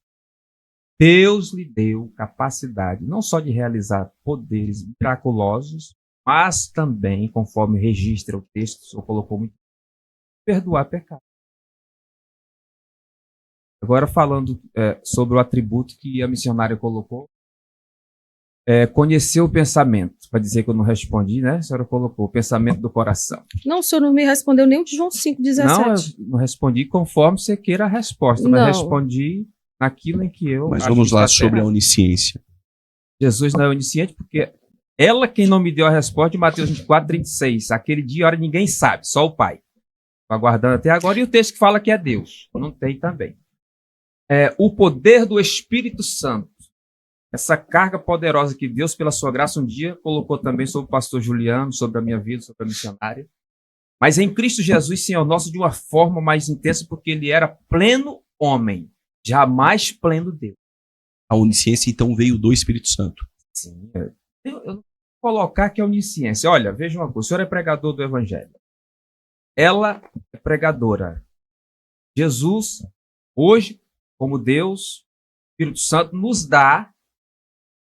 Deus lhe deu capacidade não só de realizar poderes miraculosos, mas também, conforme registra o texto, o senhor colocou muito, perdoar pecado. Agora falando sobre o atributo que a missionária colocou, conhecer o pensamento, para dizer que eu não respondi, né? A senhora colocou o pensamento do coração. Não, o senhor não me respondeu nem o de João 5,17. Não, eu não respondi conforme você queira a resposta, mas respondi naquilo em que eu... Mas vamos lá sobre a onisciência. Jesus não é onisciente porque ela quem não me deu a resposta de Mateus 24, 36. Aquele dia e hora ninguém sabe, só o Pai. Estou aguardando até agora. E o texto que fala que é Deus. Não tem também. O poder do Espírito Santo. Essa carga poderosa que Deus, pela sua graça, um dia colocou também sobre o pastor Juliano, sobre a minha vida, sobre a missionária. Mas em Cristo Jesus, Senhor nosso, de uma forma mais intensa, porque ele era pleno homem, jamais pleno Deus. A onisciência, então, veio do Espírito Santo. Sim. Eu não vou colocar que é onisciência. Olha, veja uma coisa. O senhor é pregador do Evangelho. Ela é pregadora. Jesus, hoje, como Deus, o Espírito Santo nos dá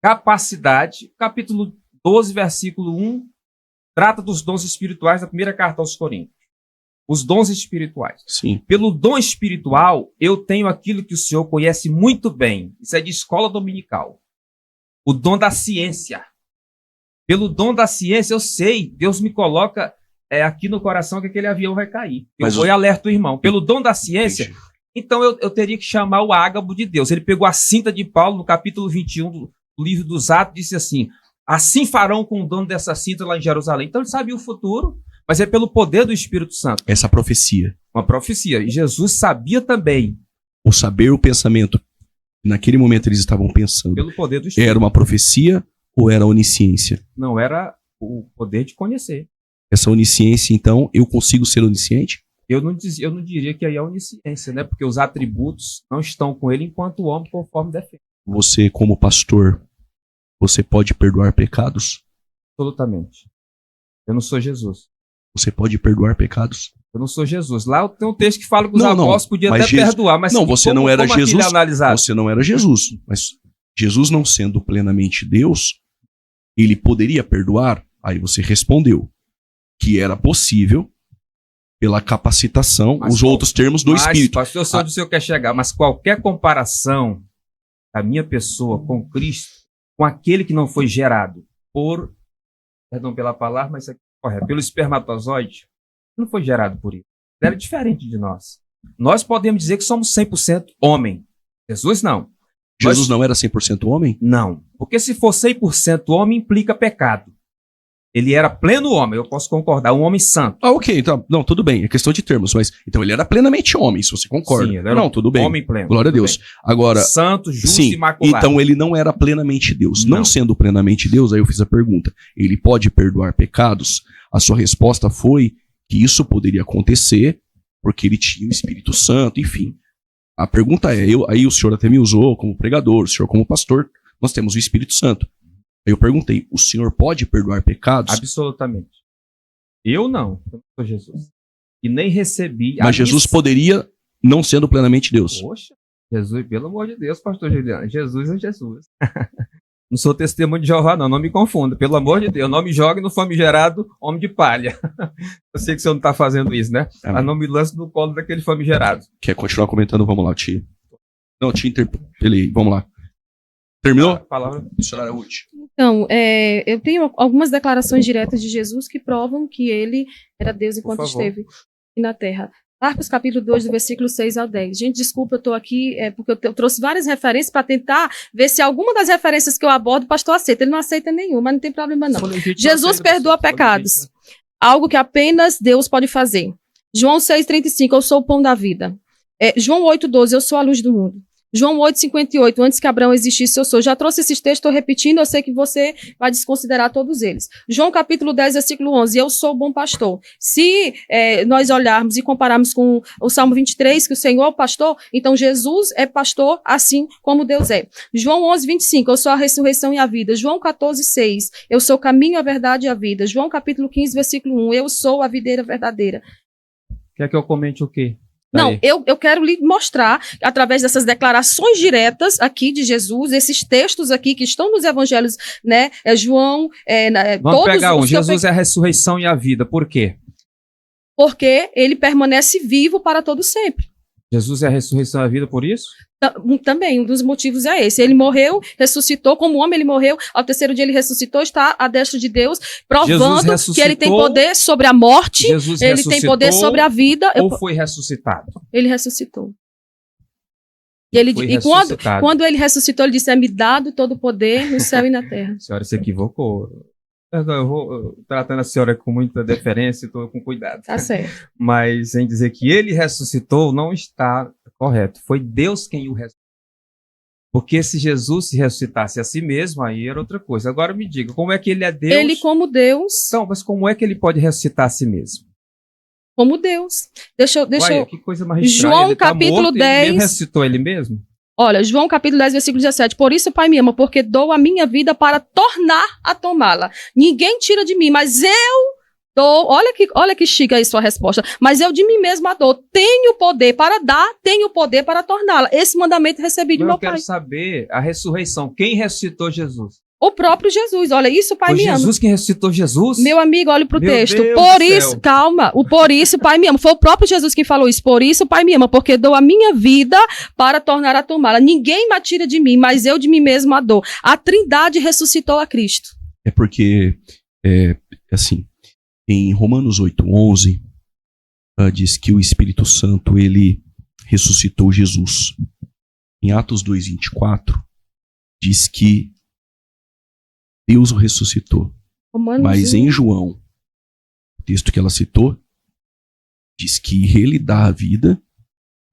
capacidade. Capítulo 12, versículo 1, trata dos dons espirituais da primeira carta aos Coríntios. Os dons espirituais. Sim. Pelo dom espiritual, eu tenho aquilo que o senhor conhece muito bem. Isso é de escola dominical. O dom da ciência. Pelo dom da ciência, eu sei, Deus me coloca é aqui no coração que aquele avião vai cair. Eu vou e alerto o irmão. Pelo dom da ciência, então eu teria que chamar o ágabo de Deus. Ele pegou a cinta de Paulo, no capítulo 21 do livro dos Atos, disse assim, assim farão com o dono dessa cinta lá em Jerusalém. Então ele sabia o futuro, mas é pelo poder do Espírito Santo. Essa profecia. Uma profecia. E Jesus sabia também. O saber, o pensamento. Naquele momento eles estavam pensando. Pelo poder do Espírito. Era uma profecia ou era onisciência? Não, era o poder de conhecer. Essa onisciência, então, eu consigo ser onisciente? Eu não diria que aí é onisciência, né? Porque os atributos não estão com ele enquanto o homem conforme defende. Você, como pastor, você pode perdoar pecados? Absolutamente. Eu não sou Jesus. Você pode perdoar pecados? Eu não sou Jesus. Lá tem um texto que fala que os apóstolos podiam até perdoar, mas não, você não era Jesus. É você não era Jesus. Mas Jesus, não sendo plenamente Deus, ele poderia perdoar? Aí você respondeu que era possível pela capacitação, os outros termos do Espírito. Pastor, eu sei onde o senhor quer chegar, mas qualquer comparação da minha pessoa com Cristo, com aquele que não foi gerado por, perdão pela palavra, mas é correto, pelo espermatozoide, não foi gerado por isso. Ele era diferente de nós. Nós podemos dizer que somos 100% homem. Jesus não. Jesus não era 100% homem? Não. Porque se for 100% homem, implica pecado. Ele era pleno homem, eu posso concordar, um homem santo. Ah, ok, então, não, tudo bem, é questão de termos, mas então ele era plenamente homem, se você concorda. Sim, ele era tudo bem. Homem pleno. Glória a Deus. Bem. Agora, santo, justo, sim, imaculado. então ele não era plenamente Deus. Não sendo plenamente Deus, aí eu fiz a pergunta, ele pode perdoar pecados? A sua resposta foi que isso poderia acontecer porque ele tinha o Espírito Santo, enfim. A pergunta é, aí o senhor até me usou como pregador, o senhor como pastor, nós temos o Espírito Santo. Aí eu perguntei, o senhor pode perdoar pecados? Absolutamente. Eu não sou Jesus. E nem recebi... Mas Jesus poderia, não sendo plenamente Deus. Poxa, Jesus, pelo amor de Deus, pastor Juliano, Jesus é Jesus. Não sou testemunho de Jeová, não me confunda. Pelo amor de Deus, não me jogue no famigerado homem de palha. Eu sei que o senhor não está fazendo isso, né? Amém. Mas não me lance no colo daquele famigerado. Quer continuar comentando? Vamos lá, Tia. Não, Tia interpelei. Vamos lá. Terminou? A palavra. Missionária Ruth. Então, eu tenho algumas declarações diretas de Jesus que provam que ele era Deus enquanto esteve aqui na Terra. Marcos capítulo 2, do versículo 6 ao 10. Gente, desculpa, eu estou aqui porque eu trouxe várias referências para tentar ver se alguma das referências que eu abordo o pastor aceita. Ele não aceita nenhuma, mas não tem problema não. Jesus perdoa pecados. Algo que apenas Deus pode fazer. João 6,35, eu sou o pão da vida. João 8,12, eu sou a luz do mundo. João 8,58, antes que Abraão existisse, eu sou. Já trouxe esses textos, estou repetindo, eu sei que você vai desconsiderar todos eles. João capítulo 10, versículo 11, eu sou o bom pastor. Se nós olharmos e compararmos com o Salmo 23, que o Senhor é o pastor, então Jesus é pastor assim como Deus é. João 11,25, eu sou a ressurreição e a vida. João 14,6, eu sou o caminho, a verdade e a vida. João capítulo 15, versículo 1, eu sou a videira verdadeira. Quer que eu comente o quê? Não, eu quero lhe mostrar, através dessas declarações diretas aqui de Jesus, esses textos aqui que estão nos evangelhos, né? João, Vamos todos pegar os Jesus é a ressurreição e a vida. Por quê? Porque ele permanece vivo para todo sempre. Jesus é a ressurreição e a vida por isso? Também, um dos motivos é esse. Ele morreu, ressuscitou, como homem ele morreu, ao terceiro dia ele ressuscitou, está à destra de Deus, provando que ele tem poder sobre a morte, ele tem poder sobre a vida. Ou foi ressuscitado? Ele ressuscitou. Quando ele ressuscitou, ele disse, é-me dado todo o poder no céu e na terra. A senhora se equivocou. Eu vou tratando a senhora com muita deferência e estou com cuidado. Tá certo. Mas em dizer que ele ressuscitou não está correto. Foi Deus quem o ressuscitou. Porque se Jesus se ressuscitasse a si mesmo, aí era outra coisa. Agora me diga, como é que ele é Deus? Ele como Deus. Não, mas como é que ele pode ressuscitar a si mesmo? Como Deus. Deixa eu... Que coisa mais estranha. João ele capítulo morto, 10. Ele ressuscitou ele mesmo? Olha, João capítulo 10, versículo 17. Por isso o Pai me ama, porque dou a minha vida para tornar a tomá-la. Ninguém tira de mim, mas eu dou. Olha que chique aí sua resposta. Mas eu de mim mesmo a dou. Tenho poder para dar, tenho poder para torná-la. Esse mandamento recebi de meu Pai. Eu quero saber a ressurreição. Quem ressuscitou Jesus? O próprio Jesus. Olha, isso o Pai me ama. Foi Jesus quem ressuscitou Jesus? Meu amigo, olhe pro texto. Deus por do isso, céu. calma. Por isso o Pai me ama. Foi o próprio Jesus que falou isso. Por isso o Pai me ama, porque dou a minha vida para tornar a tomá-la. Ninguém me tira de mim, mas eu de mim mesmo a dou. A Trindade ressuscitou a Cristo. É porque, assim, Em Romanos 8:11, diz que o Espírito Santo, ele ressuscitou Jesus. Em Atos 2:24, diz que Deus o ressuscitou. Mas em João, o texto que ela citou, diz que ele dá a vida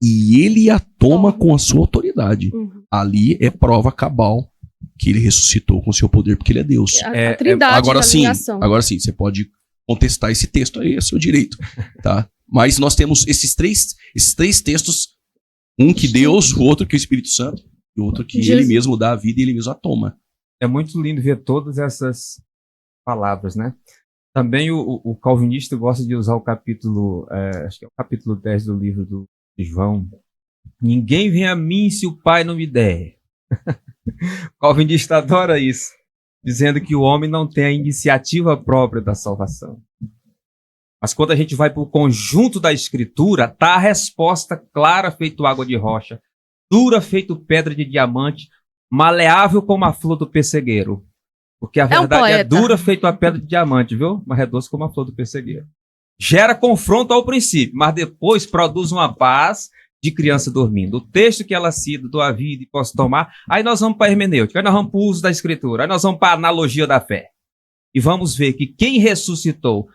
e ele a toma com a sua autoridade. Ali é prova cabal que ele ressuscitou com o seu poder, porque ele é Deus. A trindade agora sim, você pode contestar esse texto aí, é seu direito, tá? Mas nós temos esses três textos, um que Deus, o outro que o Espírito Santo, e o outro que Jesus. Ele mesmo dá a vida e ele mesmo a toma. É muito lindo ver todas essas palavras, né? Também o calvinista gosta de usar o capítulo, acho que é o capítulo 10 do livro de João. Ninguém vem a mim se o Pai não me der. O calvinista adora isso, dizendo que o homem não tem a iniciativa própria da salvação. Mas quando a gente vai para o conjunto da Escritura, está a resposta clara feito água de rocha, dura feito pedra de diamante, maleável como a flor do pessegueiro. Porque a verdade é dura feito a pedra de diamante, viu? Mas é doce como a flor do pessegueiro. Gera confronto ao princípio, mas depois produz uma paz de criança dormindo. O texto que ela cita, do a vida e posso tomar, aí nós vamos para a hermenêutica, aí nós vamos para o uso da Escritura, aí nós vamos para a analogia da fé. E vamos ver que quem ressuscitou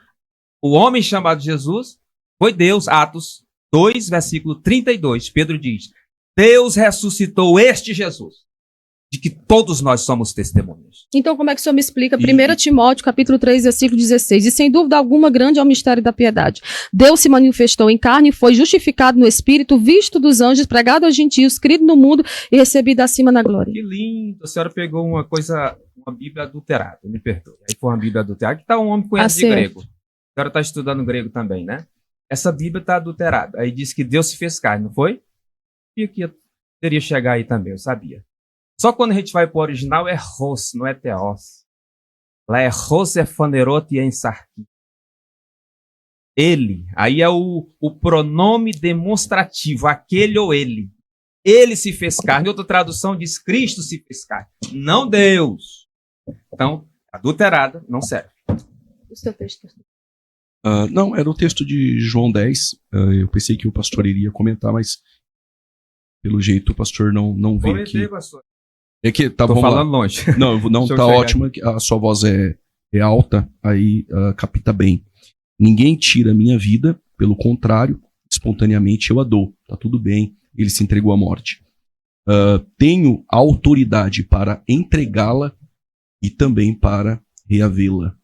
o homem chamado Jesus foi Deus. Atos 2, versículo 32, Pedro diz, Deus ressuscitou este Jesus, de que todos nós somos testemunhas. Então, como é que o senhor me explica? 1 Timóteo, capítulo 3, versículo 16. E sem dúvida alguma, grande é o mistério da piedade. Deus se manifestou em carne, foi justificado no Espírito, visto dos anjos, pregado aos gentios, crido no mundo e recebido acima na glória. Que lindo! A senhora pegou uma Bíblia adulterada, me perdoe. Aí foi uma Bíblia adulterada, que está um homem que conhece de grego. A senhora está estudando grego também, né? Essa Bíblia está adulterada. Aí diz que Deus se fez carne, não foi? E que teria chegar aí também, eu sabia. Só quando a gente vai para o original é ros, não é teos. Lá é ros, é fanerote e é ensarqui. Ele, aí é o pronome demonstrativo, aquele ou ele. Ele se fez carne. Outra tradução diz Cristo se fez carne, não Deus. Então, adulterada não serve. O seu texto. Não, era o texto de João 10. Eu pensei que o pastor iria comentar, mas pelo jeito o pastor não veio aqui. Pastor. É que tá, tô falando lá. Longe. Não tá ótimo, a sua voz é alta, aí capta bem. Ninguém tira a minha vida, pelo contrário, espontaneamente eu a dou. Tá tudo bem, ele se entregou à morte. Tenho autoridade para entregá-la e também para reavê-la.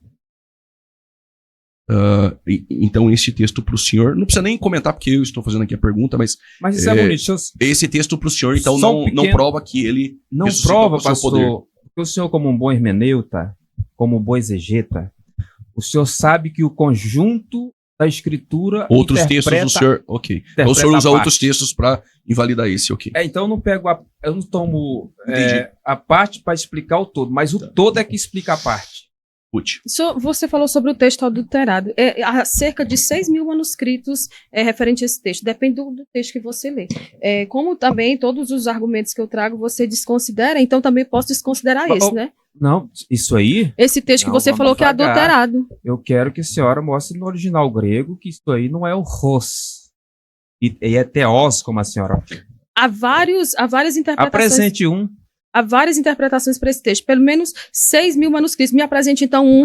Então esse texto para o senhor, não precisa nem comentar porque eu estou fazendo aqui a pergunta, mas isso é bonito. Esse texto para o senhor então não prova que ele não prova, pastor, poder. Porque o senhor, como um bom hermeneuta, como um bom exegeta, o senhor sabe que o conjunto da Escritura outros textos o senhor, ok, então o senhor usa outros textos para invalidar esse, ok. Então eu não tomo a parte para explicar o todo, mas o todo é que explica a parte. Você falou sobre o texto adulterado. Há cerca de 6 mil manuscritos referente a esse texto. Depende do texto que você lê. Como também todos os argumentos que eu trago você desconsidera, então também posso desconsiderar esse, né? Não, isso aí... Esse texto que você falou que é adulterado. Eu quero que a senhora mostre no original grego que isso aí não é o ros. E é teos, como a senhora... Há várias interpretações... Apresente um. Há várias interpretações para esse texto. Pelo menos 6 mil manuscritos. Me apresente, então, um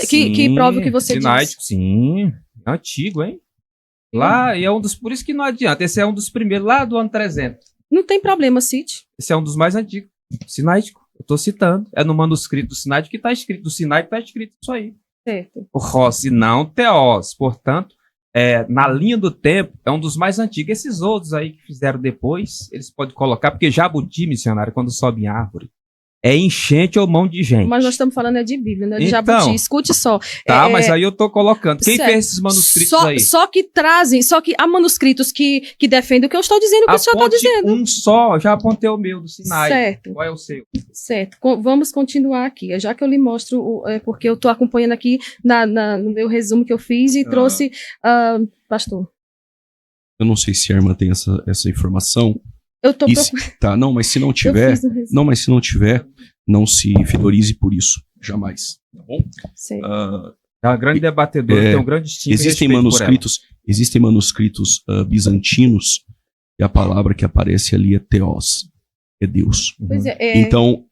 que prova o que você sinático, diz. Sim, é antigo, hein? Lá, e é um dos... Por isso que não adianta. Esse é um dos primeiros, lá do ano 300. Não tem problema, cite. Esse é um dos mais antigos. Sinático. Eu estou citando. É no manuscrito do Sinático que está escrito. Do Sinático está escrito isso aí. Certo. O Ros e não Teos. Portanto, na linha do tempo, é um dos mais antigos. Esses outros aí que fizeram depois, eles podem colocar, porque jabuti, missionário, quando sobe em árvore, é enchente ou mão de gente. Mas nós estamos falando de Bíblia, né? De jabuti. Escute só. Tá, mas aí eu tô colocando. Quem fez esses manuscritos aí? Só que há manuscritos que defendem o que eu estou dizendo, o que o senhor está dizendo. Um só, já apontei o meu do Sinai. Certo. Qual é o seu? Certo. Vamos continuar aqui. Já que eu lhe mostro, porque eu estou acompanhando aqui no meu resumo que eu fiz e trouxe, pastor. Eu não sei se a irmã tem essa informação. Eu tô Tá, não, mas se não tiver, não se fidorize por isso, jamais, tá bom? É uma grande debatedora, tem um grande estima. Existem manuscritos bizantinos e a palavra que aparece ali é Theos, é Deus. Pois Então,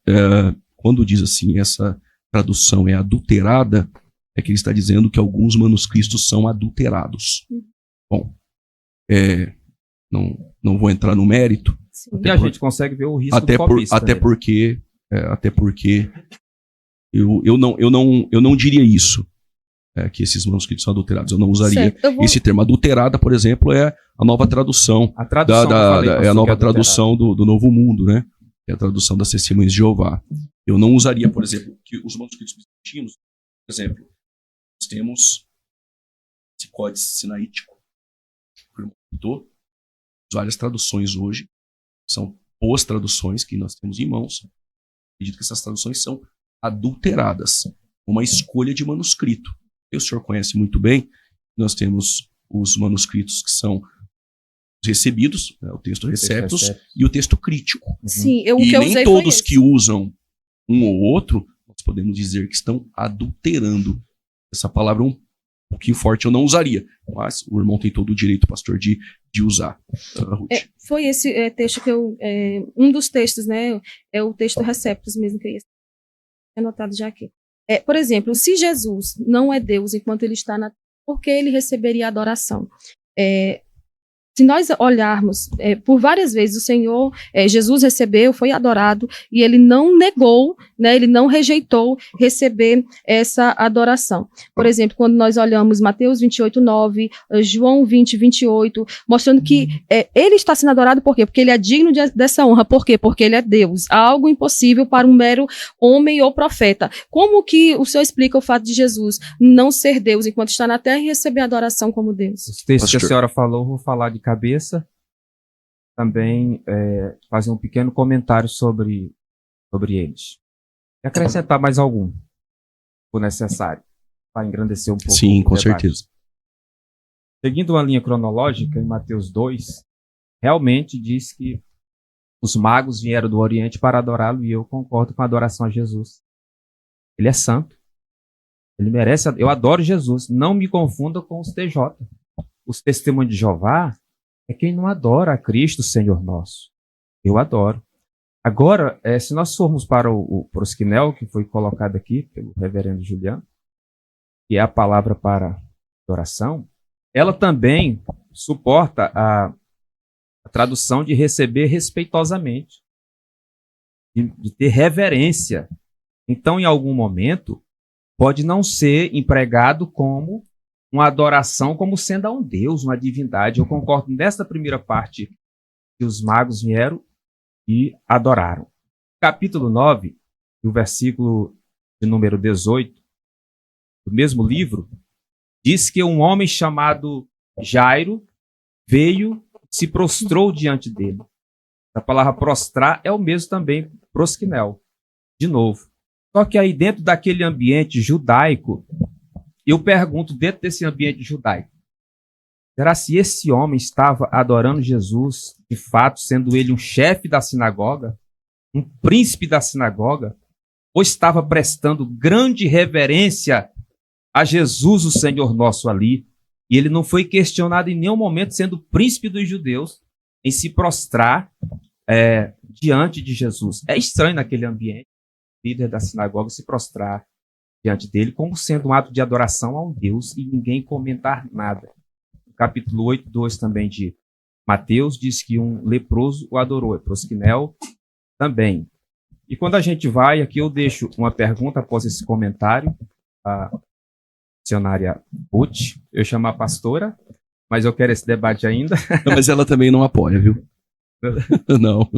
quando diz assim, essa tradução é adulterada, é que ele está dizendo que alguns manuscritos são adulterados. Bom, não vou entrar no mérito. E a gente consegue ver o risco do copista. Até porque eu não diria isso, que esses manuscritos são adulterados. Eu não usaria esse termo. Adulterada, por exemplo, é a nova tradução. É a nova tradução do Novo Mundo, né? É a tradução das Testemunhas de Jeová. Eu não usaria, por exemplo, que os manuscritos bizantinos, por exemplo, nós temos esse códice sinaítico, várias traduções hoje, são boas traduções que nós temos em mãos. Acredito que essas traduções são adulteradas, uma escolha de manuscrito. O senhor conhece muito bem, nós temos os manuscritos que são recebidos, o texto receptus e o texto crítico. Sim, e nem todos que usam um ou outro, nós podemos dizer que estão adulterando. Essa palavra é um pouquinho forte, eu não usaria, mas o irmão tem todo o direito, pastor, de usar. Foi esse texto que um dos textos, né, é o texto receptus mesmo, que eu ia anotado já aqui. Por exemplo, se Jesus não é Deus enquanto ele está na terra, por que ele receberia adoração? Se nós olharmos, por várias vezes o Senhor, Jesus recebeu, foi adorado, e ele não negou, né, ele não rejeitou receber essa adoração. Por exemplo, quando nós olhamos Mateus 28:9, João 20:28, mostrando que ele está sendo adorado por quê? Porque ele é digno dessa honra. Por quê? Porque ele é Deus. Algo impossível para um mero homem ou profeta. Como que o Senhor explica o fato de Jesus não ser Deus enquanto está na terra e receber adoração como Deus? Os textos que a senhora falou, vou falar de cabeça, também fazer um pequeno comentário sobre eles. E acrescentar mais algum, se for necessário, para engrandecer um pouco. Sim, com certeza. Seguindo uma linha cronológica, em Mateus 2, realmente diz que os magos vieram do Oriente para adorá-lo, e eu concordo com a adoração a Jesus. Ele é santo. Ele merece. Eu adoro Jesus. Não me confunda com os TJ. Os Testemunhos de Jeová é quem não adora a Cristo, Senhor nosso. Eu adoro. Agora, se nós formos para o prosquinel, que foi colocado aqui pelo reverendo Juliano, que é a palavra para adoração, ela também suporta a tradução de receber respeitosamente, de ter reverência. Então, em algum momento, pode não ser empregado como uma adoração como sendo a um Deus, uma divindade. Eu concordo nessa primeira parte que os magos vieram e adoraram. Capítulo 9, o versículo de número 18, do mesmo livro, diz que um homem chamado Jairo veio e se prostrou diante dele. A palavra prostrar é o mesmo também, prosquinel, de novo. Só que aí dentro daquele ambiente judaico, eu pergunto, dentro desse ambiente judaico, será se esse homem estava adorando Jesus, de fato, sendo ele um chefe da sinagoga, um príncipe da sinagoga, ou estava prestando grande reverência a Jesus, o Senhor nosso, ali, e ele não foi questionado em nenhum momento, sendo príncipe dos judeus, em se prostrar diante de Jesus. É estranho naquele ambiente, o líder da sinagoga se prostrar diante dele, como sendo um ato de adoração a um Deus, e ninguém comentar nada. No capítulo 8, 2 também de Mateus, diz que um leproso o adorou, prosquinel também. E quando a gente vai, aqui eu deixo uma pergunta após esse comentário, a missionária Ruth, eu chamo a pastora, mas eu quero esse debate ainda. Não, mas ela também não apoia, viu? Não.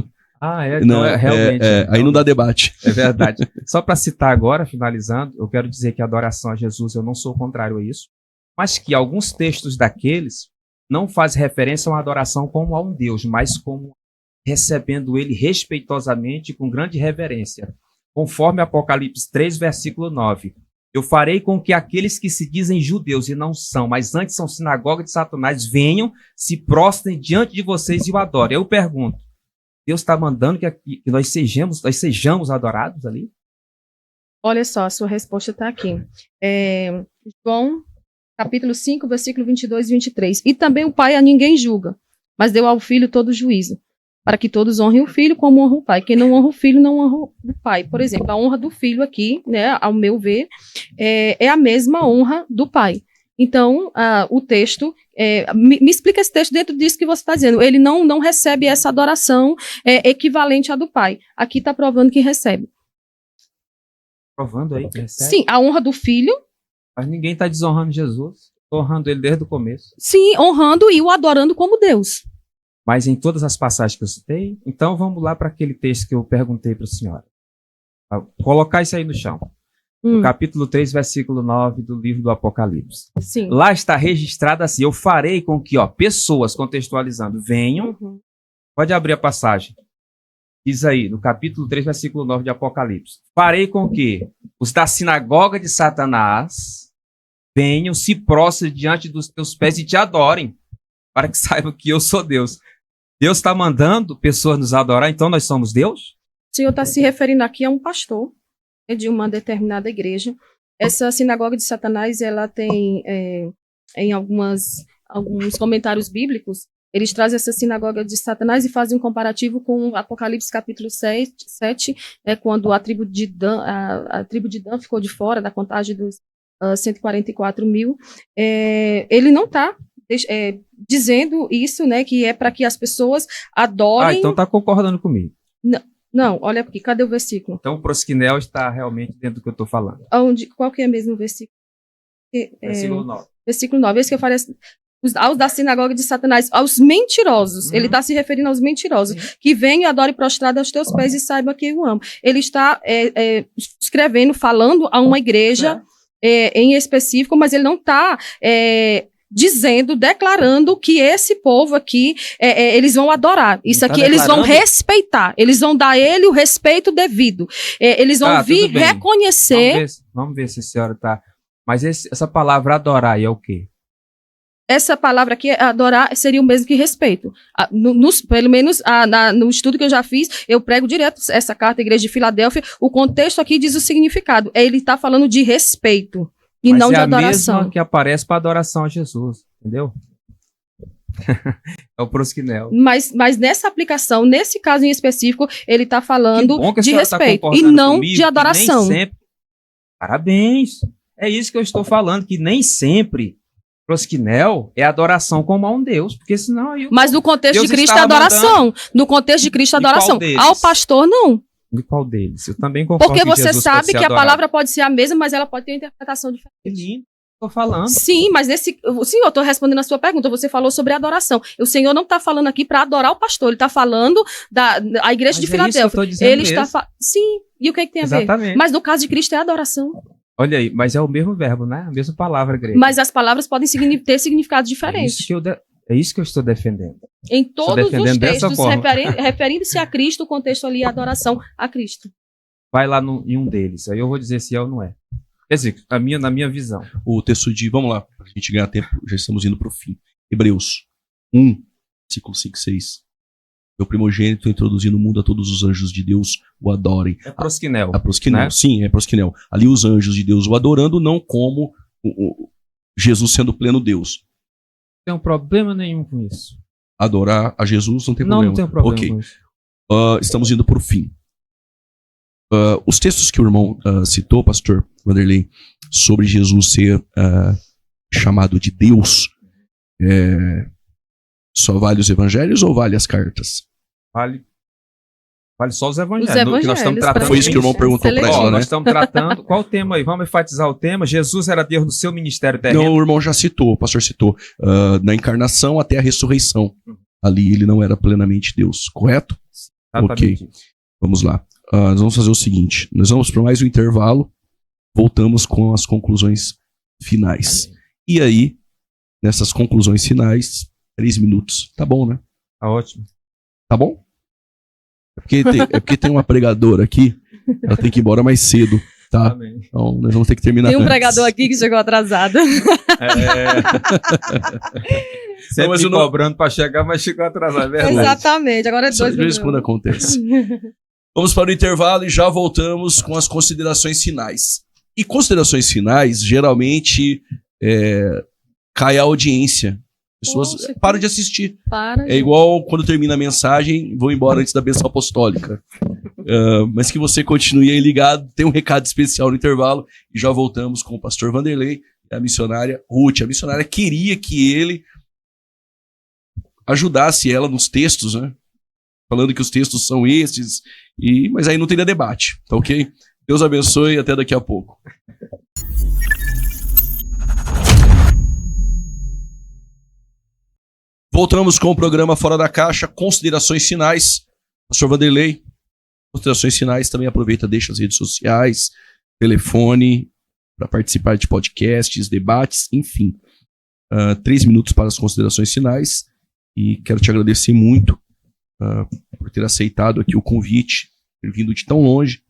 Não, realmente. Aí não dá debate. É verdade. Só para citar agora, finalizando, eu quero dizer que a adoração a Jesus, eu não sou contrário a isso, mas que alguns textos daqueles não fazem referência a uma adoração como a um Deus, mas como recebendo ele respeitosamente e com grande reverência. Conforme Apocalipse 3, versículo 9. Eu farei com que aqueles que se dizem judeus e não são, mas antes são sinagoga de Satanás, venham, se prostrem diante de vocês e o adorem. Eu pergunto, Deus está mandando que nós sejamos adorados ali? Olha só, a sua resposta está aqui. João, capítulo 5, versículo 22 e 23. E também o Pai a ninguém julga, mas deu ao Filho todo o juízo, para que todos honrem o Filho como honra o Pai. Quem não honra o Filho, não honra o Pai. Por exemplo, a honra do Filho aqui, né, ao meu ver, é a mesma honra do Pai. Então, o texto, me explica esse texto dentro disso que você está dizendo. Ele não recebe essa adoração equivalente à do Pai. Aqui está provando que recebe. Provando aí que recebe? Sim, a honra do Filho. Mas ninguém está desonrando Jesus. Estou honrando ele desde o começo. Sim, honrando e o adorando como Deus. Mas em todas as passagens que eu citei, então vamos lá para aquele texto que eu perguntei para a senhora. Vou colocar isso aí no chão. No capítulo 3, versículo 9 do livro do Apocalipse. Sim. Lá está registrado assim: eu farei com que pessoas, contextualizando, venham. Pode abrir a passagem. Diz aí, no capítulo 3, versículo 9 de Apocalipse. Farei com que os da sinagoga de Satanás venham, se prostrem diante dos teus pés e te adorem, para que saibam que eu sou Deus. Deus está mandando pessoas nos adorar, então nós somos Deus? O Senhor está se referindo aqui a um pastor de uma determinada igreja. Essa sinagoga de Satanás, ela tem, em alguns comentários bíblicos, eles trazem essa sinagoga de Satanás e fazem um comparativo com Apocalipse capítulo 7, quando a tribo de Dan ficou de fora da contagem dos 144 mil. Ele não está dizendo isso, né, que é para que as pessoas adorem... então está concordando comigo. Não, olha aqui, cadê o versículo? Então o prosquinel está realmente dentro do que eu estou falando. Qual que é mesmo o versículo? Versículo 9. Versículo 9, esse que eu falei, aos da sinagoga de Satanás, aos mentirosos. Ele está se referindo aos mentirosos, que venham e adorem prostrado aos teus pés e saiba que eu amo. Ele está escrevendo, falando a uma igreja em específico, mas ele não está... declarando que esse povo aqui, eles vão adorar. Isso aqui eles vão respeitar. Eles vão dar a ele o respeito devido. Eles vão vir reconhecer... Vamos ver se a senhora está... Mas essa palavra adorar é o quê? Essa palavra aqui, adorar, seria o mesmo que respeito. Pelo menos no estudo que eu já fiz, eu prego direto essa carta à Igreja de Filadélfia. O contexto aqui diz o significado. Ele está falando de respeito. E mas não de adoração. É a mesma que aparece para adoração a Jesus, entendeu? É o prosquinel. Mas nessa aplicação, nesse caso em específico, ele está falando de respeito e não de adoração. Sempre... Parabéns! É isso que eu estou falando, que nem sempre prosquinel é adoração como a um Deus, porque senão... Mas no contexto de Cristo é adoração. No contexto de Cristo é adoração. Ao pastor, não. De qual deles? Eu também concordo. Porque você sabe que a palavra pode ser a mesma, mas ela pode ter uma interpretação diferente. Que lindo, estou falando. Sim, mas sim, eu estou respondendo a sua pergunta. Você falou sobre adoração. O Senhor não está falando aqui para adorar o pastor. Ele está falando da igreja de Filadélfia. Ele está sim. E o que tem a ver? Mas no caso de Cristo é adoração. Olha aí, mas é o mesmo verbo, né? A mesma palavra grega. Mas as palavras podem ter significados diferentes. É isso que eu estou defendendo. Em todos os textos, referindo-se a Cristo, o contexto ali é adoração a Cristo. Vai lá em um deles, aí eu vou dizer se é ou não é. Quer dizer, na minha visão. O texto vamos lá, para a gente ganhar tempo, já estamos indo para o fim. Hebreus 1, versículo 5 e 6. Meu primogênito introduzindo no mundo a todos os anjos de Deus o adorem. É prosquinel. A prosquinel, né? Sim, é prosquinel. Ali os anjos de Deus o adorando, não como Jesus sendo pleno Deus. Não tem problema nenhum com isso. Adorar a Jesus não tem problema. Não tem problema com isso. Estamos indo para o fim. Os textos que o irmão citou, pastor Vanderlei, sobre Jesus ser chamado de Deus, só vale os evangelhos ou vale as cartas? Vale só os evangelhos. Que nós estamos tratando. Foi isso que o irmão perguntou para ela, né? Nós estamos tratando. Qual o tema aí? Vamos enfatizar o tema. Jesus era Deus no seu ministério terreno. Não, o irmão já citou, o pastor citou. Na encarnação até a ressurreição. Ali ele não era plenamente Deus, correto? Exatamente. Ok. Vamos lá. Nós vamos fazer o seguinte. Nós vamos para mais um intervalo. Voltamos com as conclusões finais. E aí, nessas conclusões finais, 3 minutos. Tá bom, né? Tá ótimo. Tá bom? É porque tem uma pregadora aqui, ela tem que ir embora mais cedo, tá? Amém. Então nós vamos ter que terminar antes. Tem um pregador aqui que chegou atrasado. Sempre me cobrando para chegar, mas chegou atrasado. Exatamente, agora é 2 minutos. De vez em quando acontece. Vamos para o intervalo e já voltamos com as considerações finais. E considerações finais, geralmente, cai a audiência. As pessoas param de assistir. É igual quando termina a mensagem, vou embora antes da bênção apostólica. Mas que você continue aí ligado. Tem um recado especial no intervalo. E já voltamos com o pastor Vanderlei e a missionária Ruth. A missionária queria que ele ajudasse ela nos textos, né? Falando que os textos são esses. Mas aí não teria debate, tá ok? Deus abençoe e até daqui a pouco. Voltamos com o programa Fora da Caixa, considerações finais. Pastor Vanderlei, considerações finais, também aproveita, deixa as redes sociais, telefone, para participar de podcasts, debates, enfim. 3 minutos para as considerações finais. E quero te agradecer muito por ter aceitado aqui o convite, ter vindo de tão longe.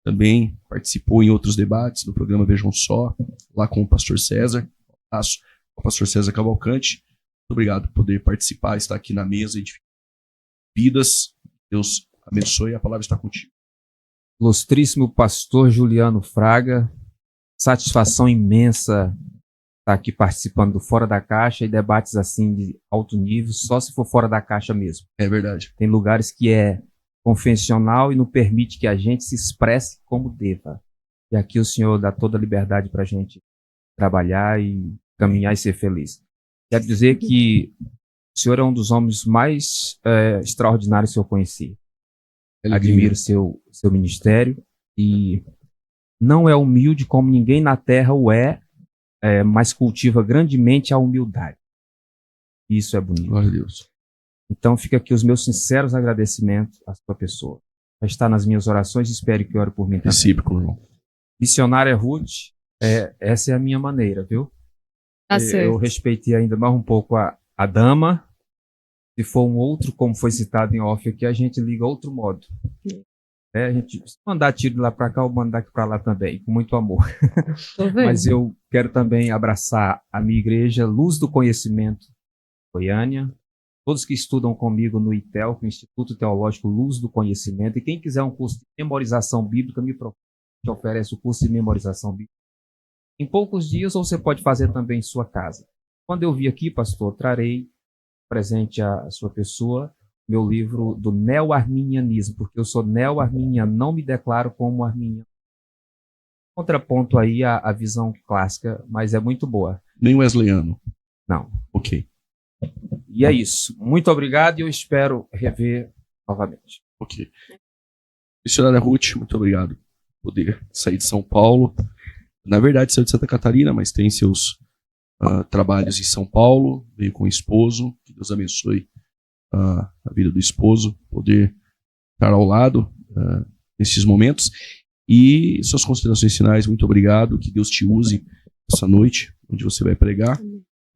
Também participou em outros debates do programa Vejam Só, lá com o pastor César, o pastor César Cavalcante. Muito obrigado por poder participar, estar aqui na mesa de vidas. Deus abençoe, a palavra está contigo. Ilustríssimo pastor Juliano Fraga, satisfação imensa estar aqui participando do Fora da Caixa e debates assim de alto nível, só se for fora da caixa mesmo. É verdade. Tem lugares que é convencional e não permite que a gente se expresse como deva. E aqui o Senhor dá toda a liberdade para a gente trabalhar e caminhar e ser feliz. Quero dizer que o senhor é um dos homens mais extraordinários que eu conheci. Admiro seu ministério e não é humilde como ninguém na terra o mas cultiva grandemente a humildade. Isso é bonito. Glória a Deus. Então fica aqui os meus sinceros agradecimentos à sua pessoa. Vai estar nas minhas orações e espero que ore por mim também. Recíproco, irmão. Missionária Ruth, essa é a minha maneira, viu? Eu respeitei ainda mais um pouco a dama. Se for um outro, como foi citado em off aqui, a gente liga outro modo. A gente mandar tiro lá para cá ou mandar aqui para lá também, com muito amor. Mas eu quero também abraçar a minha igreja Luz do Conhecimento Goiânia, todos que estudam comigo no ITEL, que é o Instituto Teológico Luz do Conhecimento, e quem quiser um curso de memorização bíblica, me procura, que oferece o curso de memorização bíblica em poucos dias, ou você pode fazer também em sua casa. Quando eu vir aqui, pastor, trarei presente à sua pessoa meu livro do neo-arminianismo, porque eu sou neo-arminiano, não me declaro como arminiano. Contraponto aí a visão clássica, mas é muito boa. Nem wesleyano. Não. Ok. E é isso. Muito obrigado e eu espero rever novamente. Ok. Missionária Ruth, muito obrigado por poder sair de São Paulo. Na verdade, saiu de Santa Catarina, mas tem seus trabalhos em São Paulo, veio com o esposo, que Deus abençoe a vida do esposo, poder estar ao lado nesses momentos. E suas considerações finais, muito obrigado, que Deus te use essa noite, onde você vai pregar,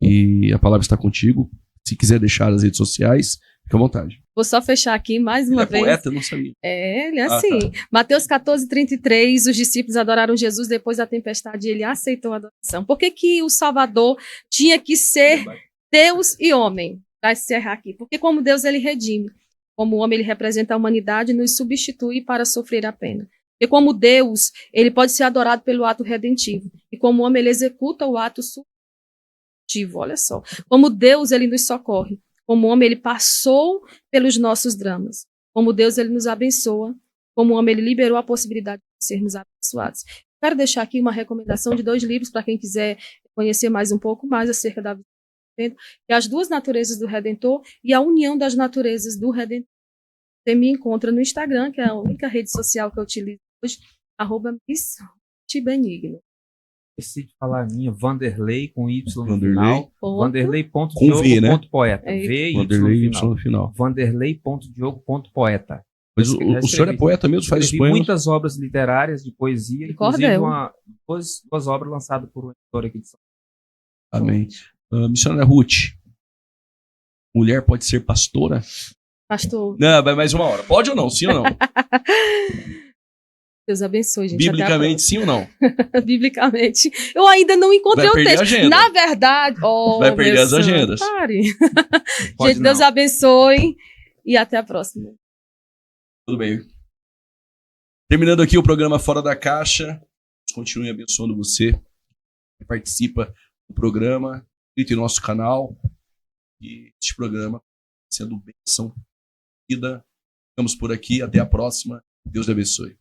e a palavra está contigo. Se quiser deixar as redes sociais, fica à vontade. Vou só fechar aqui mais uma vez. Poeta, eu não sabia. Ele é assim. Tá. Mateus 14:33, os discípulos adoraram Jesus depois da tempestade e ele aceitou a adoração. Por que o Salvador tinha que ser Deus e homem? Vai encerrar aqui. Porque como Deus, ele redime. Como homem, ele representa a humanidade e nos substitui para sofrer a pena. E como Deus, ele pode ser adorado pelo ato redentivo. E como homem, ele executa o ato substitutivo. Olha só. Como Deus, ele nos socorre. Como homem, ele passou pelos nossos dramas. Como Deus, ele nos abençoa. Como homem, ele liberou a possibilidade de sermos abençoados. Quero deixar aqui uma recomendação de 2 livros para quem quiser conhecer mais um pouco mais acerca da vida do Redentor, que é As Duas Naturezas do Redentor e A União das Naturezas do Redentor. Você me encontra no Instagram, que é a única rede social que eu utilizo hoje, @MissRuthBenigno. Esqueci de falar a minha, Vanderlei com Y no Vanderlei. final. Vanderlei.diogo.poeta. Vanderlei no final. Vanderlei.diogo.poeta. Mas o senhor é poeta mesmo? Faz espanhol? Muitas obras literárias de poesia, inclusive duas obras lançadas por um editor aqui de São Paulo. Amém. Missionária Ruth, mulher pode ser pastora? Pastor. Não, vai mais uma hora. Pode ou não? Sim ou não? Deus abençoe, gente. Biblicamente, sim ou não? Biblicamente. Eu ainda não encontrei o texto. Na verdade... vai perder as agendas. Pare. Gente, não. Deus abençoe e até a próxima. Tudo bem. Terminando aqui o programa Fora da Caixa. continue abençoando você que participa do programa, inscrito em nosso canal. E este programa sendo bênção, vida. Ficamos por aqui. Até a próxima. Deus te abençoe.